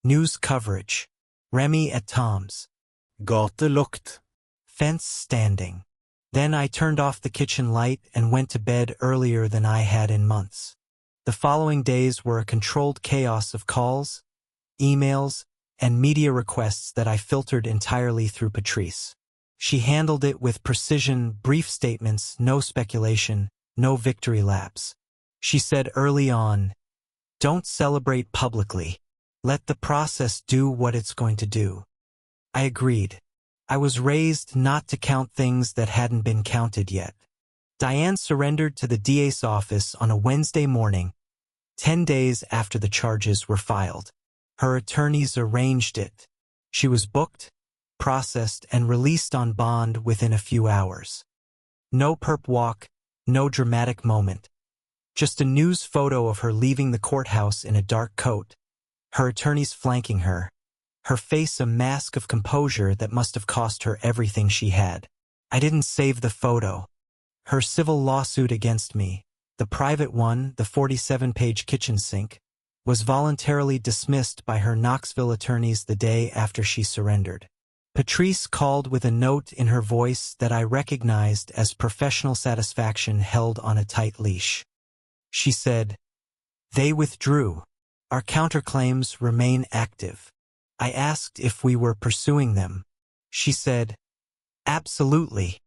Speaker 1: News coverage. Remy at Tom's.
Speaker 2: Gatelukt.
Speaker 1: Fence standing. Then I turned off the kitchen light and went to bed earlier than I had in months. The following days were a controlled chaos of calls, emails, and media requests that I filtered entirely through Patrice. She handled it with precision, brief statements, no speculation, no victory laps. She said early on, "Don't celebrate publicly. Let the process do what it's going to do." I agreed. I was raised not to count things that hadn't been counted yet. Diane surrendered to the DA's office on a Wednesday morning, 10 days after the charges were filed. Her attorneys arranged it. She was booked, processed, and released on bond within a few hours. No perp walk, no dramatic moment. Just a news photo of her leaving the courthouse in a dark coat, her attorneys flanking her, her face a mask of composure that must have cost her everything she had. I didn't save the photo. Her civil lawsuit against me, the private one, the 47-page kitchen sink, was voluntarily dismissed by her Knoxville attorneys the day after she surrendered. Patrice called with a note in her voice that I recognized as professional satisfaction held on a tight leash. She said, "They withdrew. Our counterclaims remain active." I asked if we were pursuing them. She said, "Absolutely."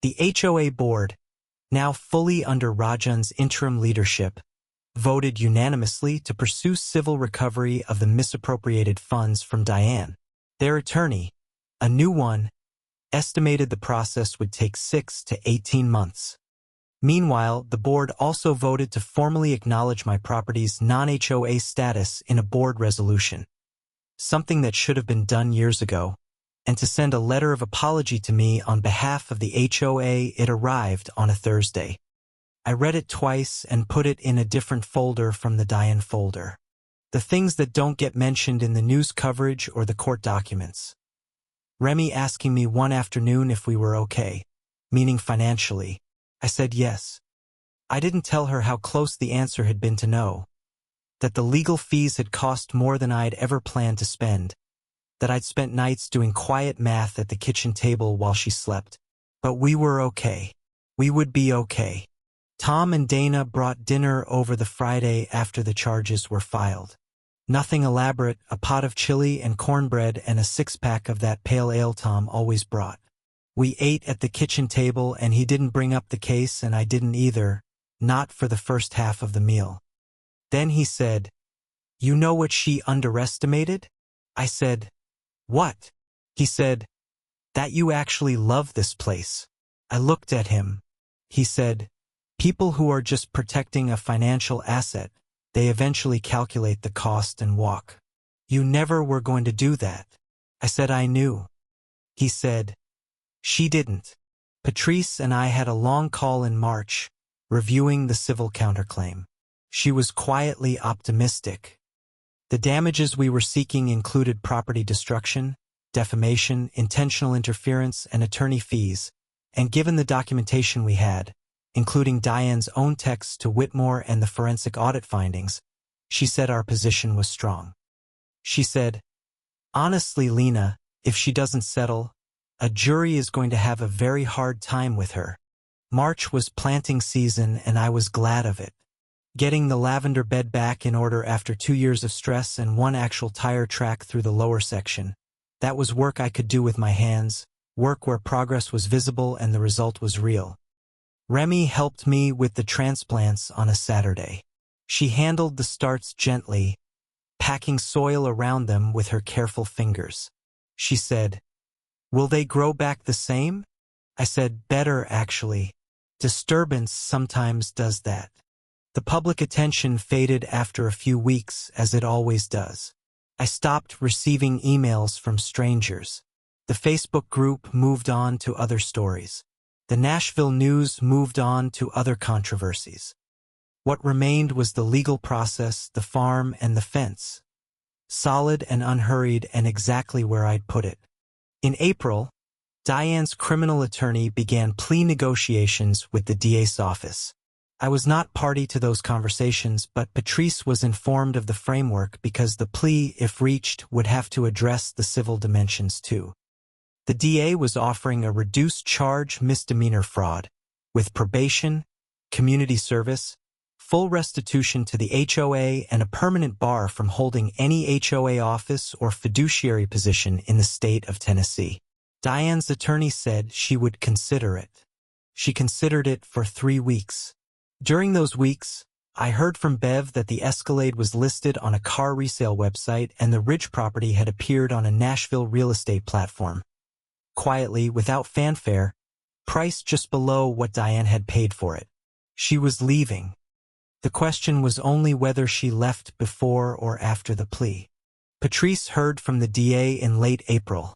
Speaker 1: The HOA board, now fully under Rajan's interim leadership, voted unanimously to pursue civil recovery of the misappropriated funds from Diane. Their attorney, a new one, estimated the process would take 6 to 18 months. Meanwhile, the board also voted to formally acknowledge my property's non-HOA status in a board resolution, something that should have been done years ago, and to send a letter of apology to me on behalf of the HOA. It arrived on a Thursday. I read it twice and put it in a different folder from the Diane folder. The things that don't get mentioned in the news coverage or the court documents. Remy asking me one afternoon if we were okay, meaning financially. I said yes. I didn't tell her how close the answer had been to no. That the legal fees had cost more than I'd ever planned to spend. That I'd spent nights doing quiet math at the kitchen table while she slept. But we were okay. We would be okay. Tom and Dana brought dinner over the Friday after the charges were filed. Nothing elaborate, a pot of chili and cornbread and a six-pack of that pale ale Tom always brought. We ate at the kitchen table and he didn't bring up the case and I didn't either, not for the first half of the meal. Then he said, "You know what she underestimated?" I said, "What?" He said, "That you actually love this place." I looked at him. He said, "People who are just protecting a financial asset, they eventually calculate the cost and walk. You never were going to do that." I said I knew. He said, "She didn't." Patrice and I had a long call in March, reviewing the civil counterclaim. She was quietly optimistic. The damages we were seeking included property destruction, defamation, intentional interference, and attorney fees, and given the documentation we had, including Diane's own texts to Whitmore and the forensic audit findings, she said our position was strong. She said, "Honestly, Lena, if she doesn't settle, a jury is going to have a very hard time with her." March was planting season and I was glad of it. Getting the lavender bed back in order after 2 years of stress and one actual tire track through the lower section. That was work I could do with my hands, work where progress was visible and the result was real. Remy helped me with the transplants on a Saturday. She handled the starts gently, packing soil around them with her careful fingers. She said, "Will they grow back the same?" I said, "Better, actually. Disturbance sometimes does that." The public attention faded after a few weeks, as it always does. I stopped receiving emails from strangers. The Facebook group moved on to other stories. The Nashville News moved on to other controversies. What remained was the legal process, the farm, and the fence. Solid and unhurried and exactly where I'd put it. In April, Diane's criminal attorney began plea negotiations with the DA's office. I was not party to those conversations, but Patrice was informed of the framework because the plea, if reached, would have to address the civil dimensions too. The DA was offering a reduced charge misdemeanor fraud, with probation, community service, full restitution to the HOA, and a permanent bar from holding any HOA office or fiduciary position in the state of Tennessee. Diane's attorney said she would consider it. She considered it for 3 weeks. During those weeks, I heard from Bev that the Escalade was listed on a car resale website and the Ridge property had appeared on a Nashville real estate platform. Quietly, without fanfare, priced just below what Diane had paid for it. She was leaving. The question was only whether she left before or after the plea. Patrice heard from the DA in late April.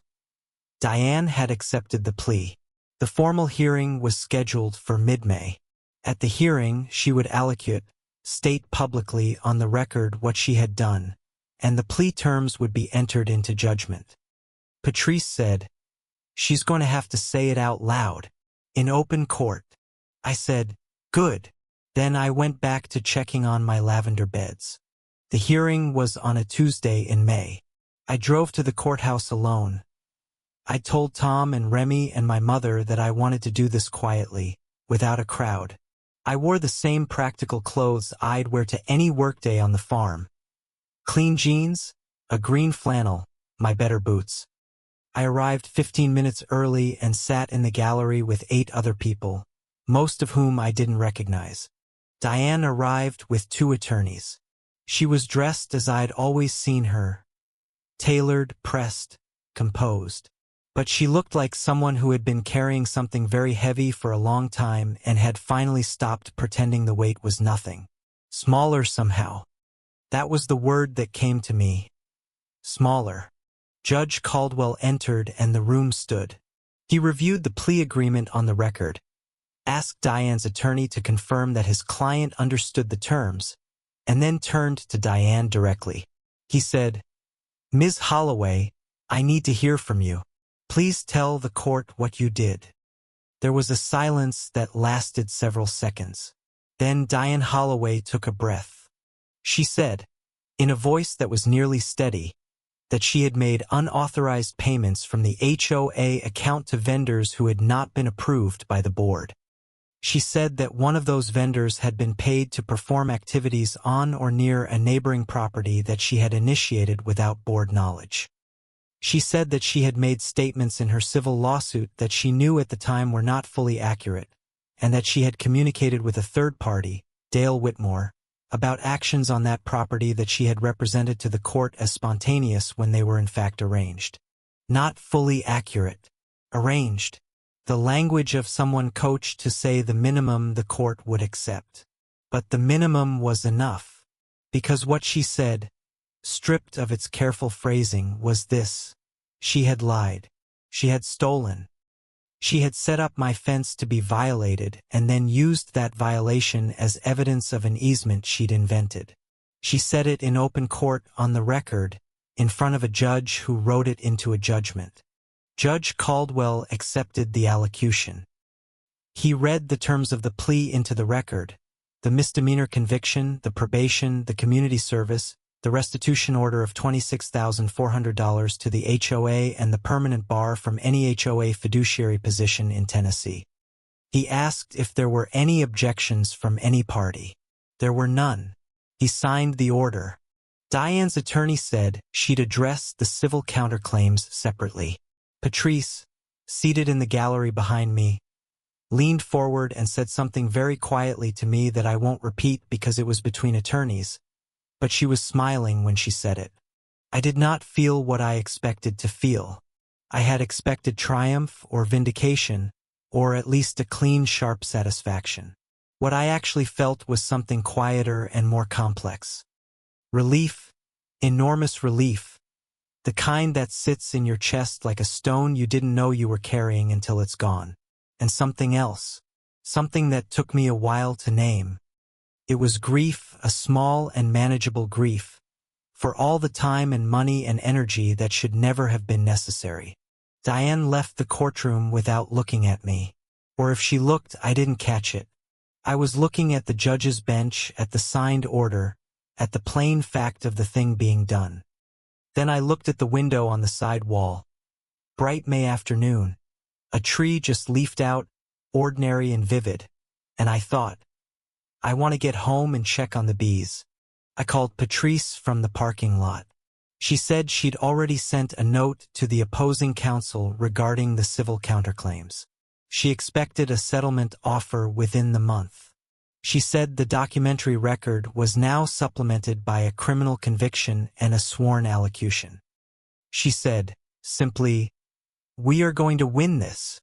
Speaker 1: Diane had accepted the plea. The formal hearing was scheduled for mid-May. At the hearing, she would state publicly on the record what she had done, and the plea terms would be entered into judgment. Patrice said, "She's going to have to say it out loud, in open court." I said, "Good." Then I went back to checking on my lavender beds. The hearing was on a Tuesday in May. I drove to the courthouse alone. I told Tom and Remy and my mother that I wanted to do this quietly, without a crowd. I wore the same practical clothes I'd wear to any workday on the farm. Clean jeans, a green flannel, my better boots. I arrived 15 minutes early and sat in the gallery with 8 other people, most of whom I didn't recognize. Diane arrived with 2 attorneys. She was dressed as I'd always seen her, tailored, pressed, composed. but she looked like someone who had been carrying something very heavy for a long time and had finally stopped pretending the weight was nothing. Smaller somehow. That was the word that came to me. Smaller. Judge Caldwell entered and the room stood. He reviewed the plea agreement on the record, asked Diane's attorney to confirm that his client understood the terms, and then turned to Diane directly. He said, "Ms. Holloway, I need to hear from you. Please tell the court what you did." There was a silence that lasted several seconds. Then Diane Holloway took a breath. She said, in a voice that was nearly steady, that she had made unauthorized payments from the HOA account to vendors who had not been approved by the board. She said that one of those vendors had been paid to perform activities on or near a neighboring property that she had initiated without board knowledge. She said that she had made statements in her civil lawsuit that she knew at the time were not fully accurate, and that she had communicated with a third party, Dale Whitmore, about actions on that property that she had represented to the court as spontaneous when they were in fact arranged. Not fully accurate. Arranged. The language of someone coached to say the minimum the court would accept. But the minimum was enough. Because what she said, stripped of its careful phrasing, was this: she had lied. She had stolen. She had set up my fence to be violated and then used that violation as evidence of an easement she'd invented. She said it in open court on the record, in front of a judge who wrote it into a judgment. Judge Caldwell accepted the allocution. He read the terms of the plea into the record: the misdemeanor conviction, the probation, the community service, the restitution order of $26,400 to the HOA, and the permanent bar from any HOA fiduciary position in Tennessee. He asked if there were any objections from any party. There were none. He signed the order. Diane's attorney said she'd address the civil counterclaims separately. Patrice, seated in the gallery behind me, leaned forward and said something very quietly to me that I won't repeat because it was between attorneys, but she was smiling when she said it. I did not feel what I expected to feel. I had expected triumph or vindication, or at least a clean, sharp satisfaction. What I actually felt was something quieter and more complex. Relief, enormous relief, the kind that sits in your chest like a stone you didn't know you were carrying until it's gone. And something else, something that took me a while to name. It was grief, a small and manageable grief, for all the time and money and energy that should never have been necessary. Diane left the courtroom without looking at me. Or if she looked, I didn't catch it. I was looking at the judge's bench, at the signed order, at the plain fact of the thing being done. Then I looked at the window on the side wall. Bright May afternoon. A tree just leafed out, ordinary and vivid. And I thought, I want to get home and check on the bees. I called Patrice from the parking lot. She said she'd already sent a note to the opposing counsel regarding the civil counterclaims. She expected a settlement offer within the month. She said the documentary record was now supplemented by a criminal conviction and a sworn allocution. She said, simply, "We are going to win this."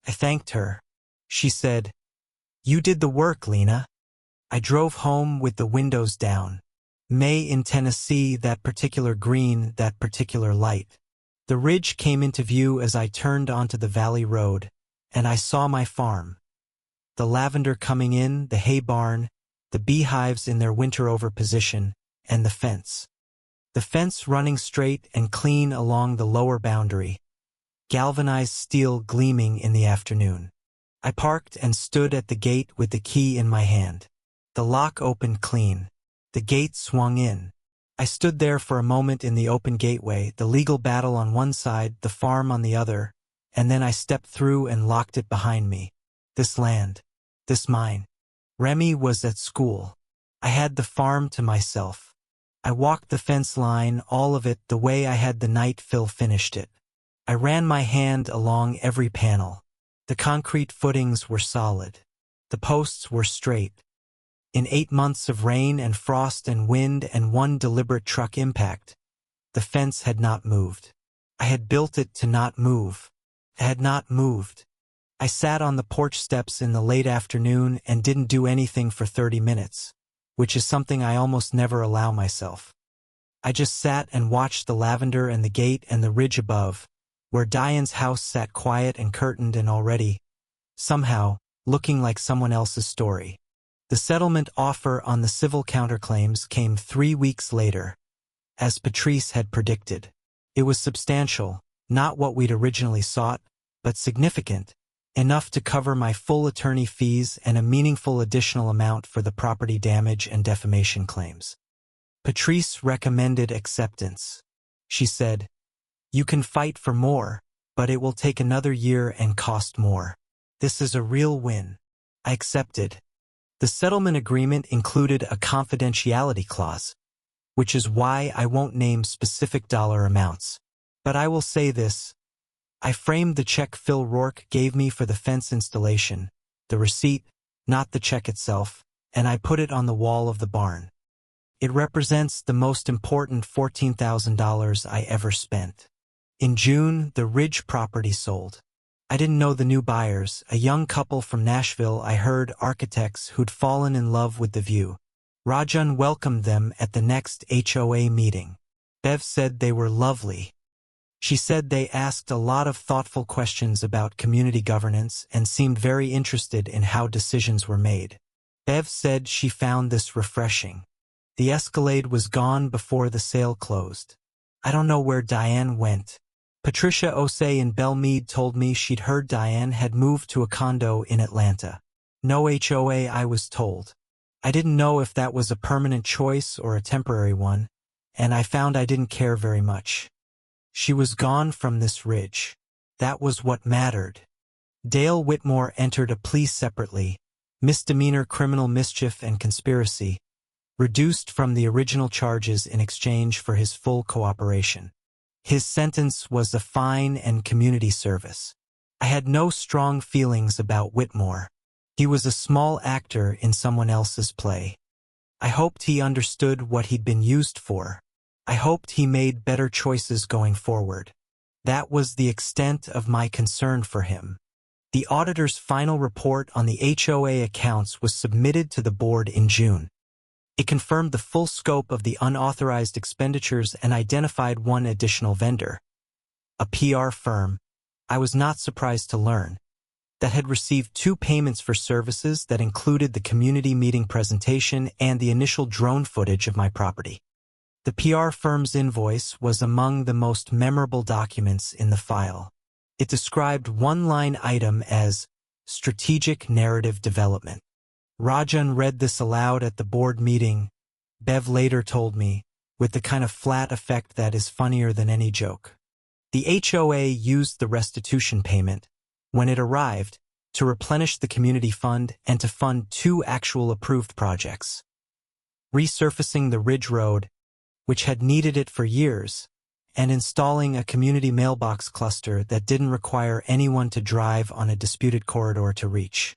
Speaker 1: I thanked her. She said, "You did the work, Lena." I drove home with the windows down. May in Tennessee, that particular green, that particular light. The ridge came into view as I turned onto the valley road, and I saw my farm. The lavender coming in, the hay barn, the beehives in their winter-over position, and the fence. The fence running straight and clean along the lower boundary, galvanized steel gleaming in the afternoon. I parked and stood at the gate with the key in my hand. The lock opened clean. The gate swung in. I stood there for a moment in the open gateway, the legal battle on one side, the farm on the other, and then I stepped through and locked it behind me. This land. This mine. Remy was at school. I had the farm to myself. I walked the fence line, all of it, the way I had the night Phil finished it. I ran my hand along every panel. The concrete footings were solid. The posts were straight. In 8 months of rain and frost and wind and one deliberate truck impact, the fence had not moved. I had built it to not move. had not moved. I sat on the porch steps in the late afternoon and didn't do anything for 30 minutes, which is something I almost never allow myself. I just sat and watched the lavender and the gate and the ridge above, where Diane's house sat quiet and curtained and already, somehow, looking like someone else's story. The settlement offer on the civil counterclaims came 3 weeks later, as Patrice had predicted. It was substantial, not what we'd originally sought, but significant, enough to cover my full attorney fees and a meaningful additional amount for the property damage and defamation claims. Patrice recommended acceptance. She said, "You can fight for more, but it will take another year and cost more. This is a real win." I accepted. The settlement agreement included a confidentiality clause, which is why I won't name specific dollar amounts. But I will say this. I framed the check Phil Rourke gave me for the fence installation, the receipt, not the check itself, and I put it on the wall of the barn. It represents the most important $14,000 I ever spent. In June, the Ridge property sold. I didn't know the new buyers, a young couple from Nashville. I heard architects who'd fallen in love with the view. Rajan welcomed them at the next HOA meeting. Bev said they were lovely. She said they asked a lot of thoughtful questions about community governance and seemed very interested in how decisions were made. Bev said she found this refreshing. The Escalade was gone before the sale closed. I don't know where Diane went. Patricia Osei in Belmead told me she'd heard Diane had moved to a condo in Atlanta. No HOA, I was told. I didn't know if that was a permanent choice or a temporary one, and I found I didn't care very much. She was gone from this ridge. That was what mattered. Dale Whitmore entered a plea separately, misdemeanor criminal mischief and conspiracy, reduced from the original charges in exchange for his full cooperation. His sentence was a fine and community service. I had no strong feelings about Whitmore. He was a small actor in someone else's play. I hoped he understood what he'd been used for. I hoped he made better choices going forward. That was the extent of my concern for him. The auditor's final report on the HOA accounts was submitted to the board in June. It confirmed the full scope of the unauthorized expenditures and identified one additional vendor, a PR firm, I was not surprised to learn, that had received 2 payments for services that included the community meeting presentation and the initial drone footage of my property. The PR firm's invoice was among the most memorable documents in the file. It described one line item as strategic narrative development. Rajan read this aloud at the board meeting, Bev later told me, with the kind of flat effect that is funnier than any joke. The HOA used the restitution payment, when it arrived, to replenish the community fund and to fund 2 actual approved projects. Resurfacing the Ridge Road, which had needed it for years, and installing a community mailbox cluster that didn't require anyone to drive on a disputed corridor to reach.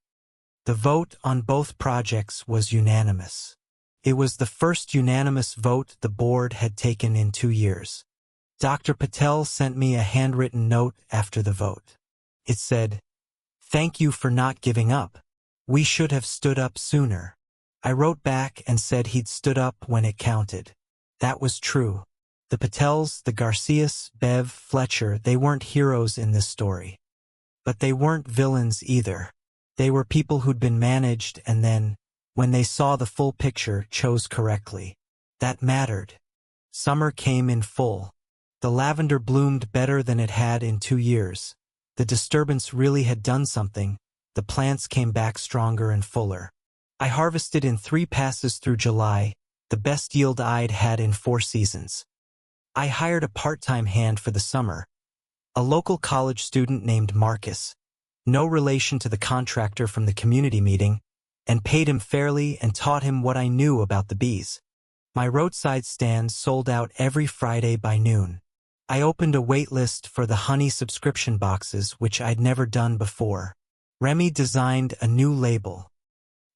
Speaker 1: The vote on both projects was unanimous. It was the first unanimous vote the board had taken in 2 years. Dr. Patel sent me a handwritten note after the vote. It said, "Thank you for not giving up. We should have stood up sooner." I wrote back and said he'd stood up when it counted. That was true. The Patels, the Garcias, Bev, Fletcher, they weren't heroes in this story. But they weren't villains either. They were people who'd been managed and then, when they saw the full picture, chose correctly. That mattered. Summer came in full. The lavender bloomed better than it had in 2 years. The disturbance really had done something. The plants came back stronger and fuller. I harvested in 3 passes through July, the best yield I'd had in 4 seasons. I hired a part-time hand for the summer, a local college student named Marcus, no relation to the contractor from the community meeting, and paid him fairly and taught him what I knew about the bees. My roadside stand sold out every Friday by noon. I opened a wait list for the honey subscription boxes, which I'd never done before. Remy designed a new label.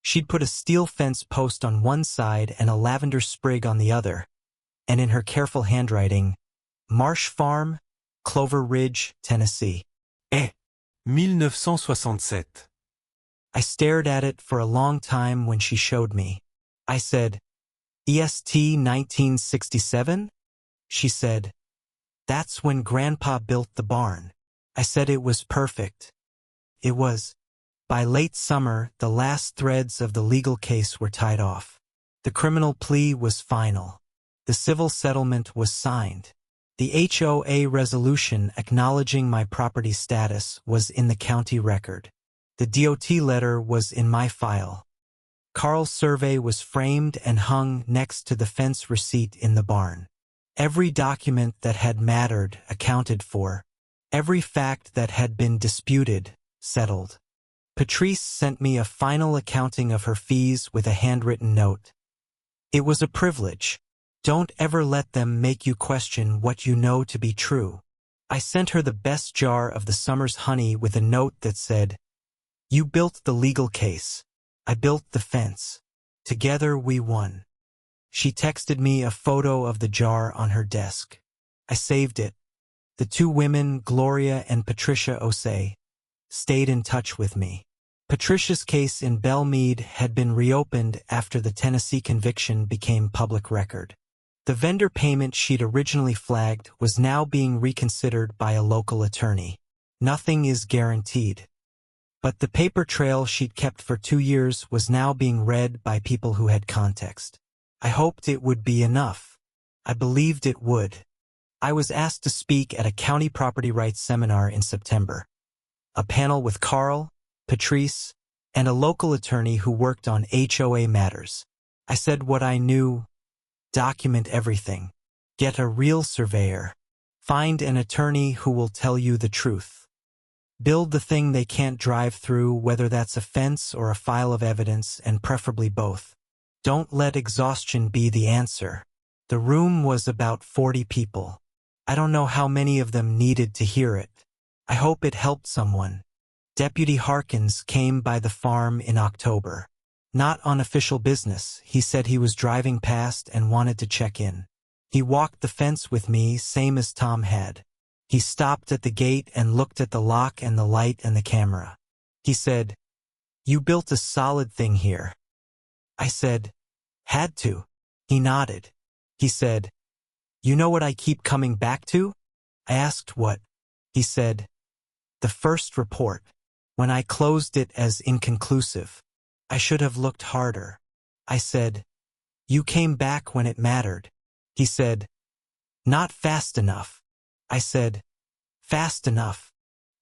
Speaker 1: She'd put a steel fence post on one side and a lavender sprig on the other, and in her careful handwriting, Marsh Farm, Clover Ridge, Tennessee.
Speaker 2: 1967.
Speaker 1: I stared at it for a long time when she showed me. I said, EST 1967? She said, that's when Grandpa built the barn. I said it was perfect. It was. By late summer, the last threads of the legal case were tied off. The criminal plea was final. The civil settlement was signed. The HOA resolution acknowledging my property status was in the county record. The DOT letter was in my file. Carl's survey was framed and hung next to the fence receipt in the barn. Every document that had mattered accounted for. Every fact that had been disputed settled. Patrice sent me a final accounting of her fees with a handwritten note. It was a privilege. Don't ever let them make you question what you know to be true. I sent her the best jar of the summer's honey with a note that said, you built the legal case. I built the fence. Together we won. She texted me a photo of the jar on her desk. I saved it. The two women, Gloria and Patricia Osei, stayed in touch with me. Patricia's case in Belmead had been reopened after the Tennessee conviction became public record. The vendor payment she'd originally flagged was now being reconsidered by a local attorney. Nothing is guaranteed. But the paper trail she'd kept for 2 years was now being read by people who had context. I hoped it would be enough. I believed it would. I was asked to speak at a county property rights seminar in September. A panel with Carl, Patrice, and a local attorney who worked on HOA matters. I said what I knew. Document everything. Get a real surveyor. Find an attorney who will tell you the truth. Build the thing they can't drive through, whether that's a fence or a file of evidence, and preferably both. Don't let exhaustion be the answer. The room was about 40 people. I don't know how many of them needed to hear it. I hope it helped someone. Deputy Harkins came by the farm in October. Not on official business. He said he was driving past and wanted to check in. He walked the fence with me, same as Tom had. He stopped at the gate and looked at the lock and the light and the camera. He said, you built a solid thing here. I said, had to. He nodded. He said, you know what I keep coming back to? I asked what. He said, the first report. When I closed it as inconclusive. I should have looked harder. I said, you came back when it mattered. He said, not fast enough. I said, fast enough.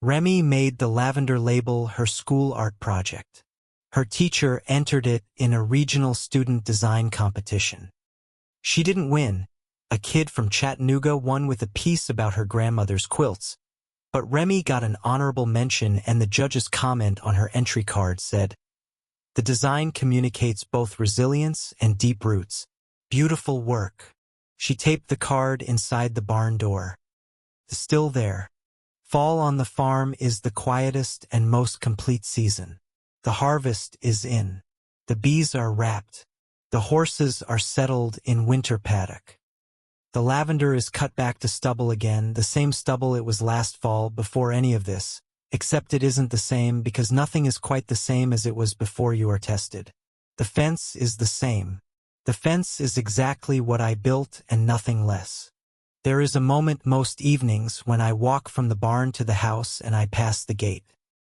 Speaker 1: Remy made the lavender label her school art project. Her teacher entered it in a regional student design competition. She didn't win. A kid from Chattanooga won with a piece about her grandmother's quilts. But Remy got an honorable mention, and the judge's comment on her entry card said, the design communicates both resilience and deep roots. Beautiful work. She taped the card inside the barn door. Still there. Fall on the farm is the quietest and most complete season. The harvest is in. The bees are wrapped. The horses are settled in winter paddock. The lavender is cut back to stubble again, the same stubble it was last fall before any of this, except it isn't the same because nothing is quite the same as it was before you are tested. The fence is the same. The fence is exactly what I built and nothing less. There is a moment most evenings when I walk from the barn to the house and I pass the gate.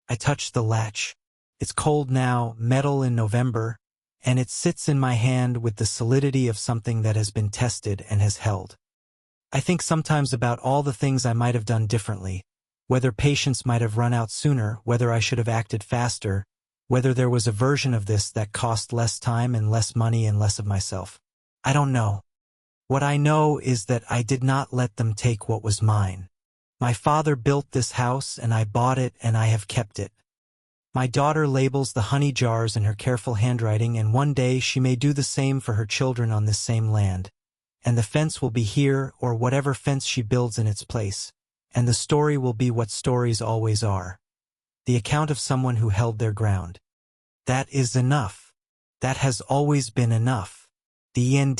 Speaker 1: I touch the latch. It's cold now, metal in November, and it sits in my hand with the solidity of something that has been tested and has held. I think sometimes about all the things I might have done differently, whether patience might have run out sooner, whether I should have acted faster, whether there was a version of this that cost less time and less money and less of myself. I don't know. What I know is that I did not let them take what was mine. My father built this house and I bought it and I have kept it. My daughter labels the honey jars in her careful handwriting, and one day she may do the same for her children on this same land. And the fence will be here, or whatever fence she builds in its place. And the story will be what stories always are. The account of someone who held their ground. That is enough. That has always been enough. The end.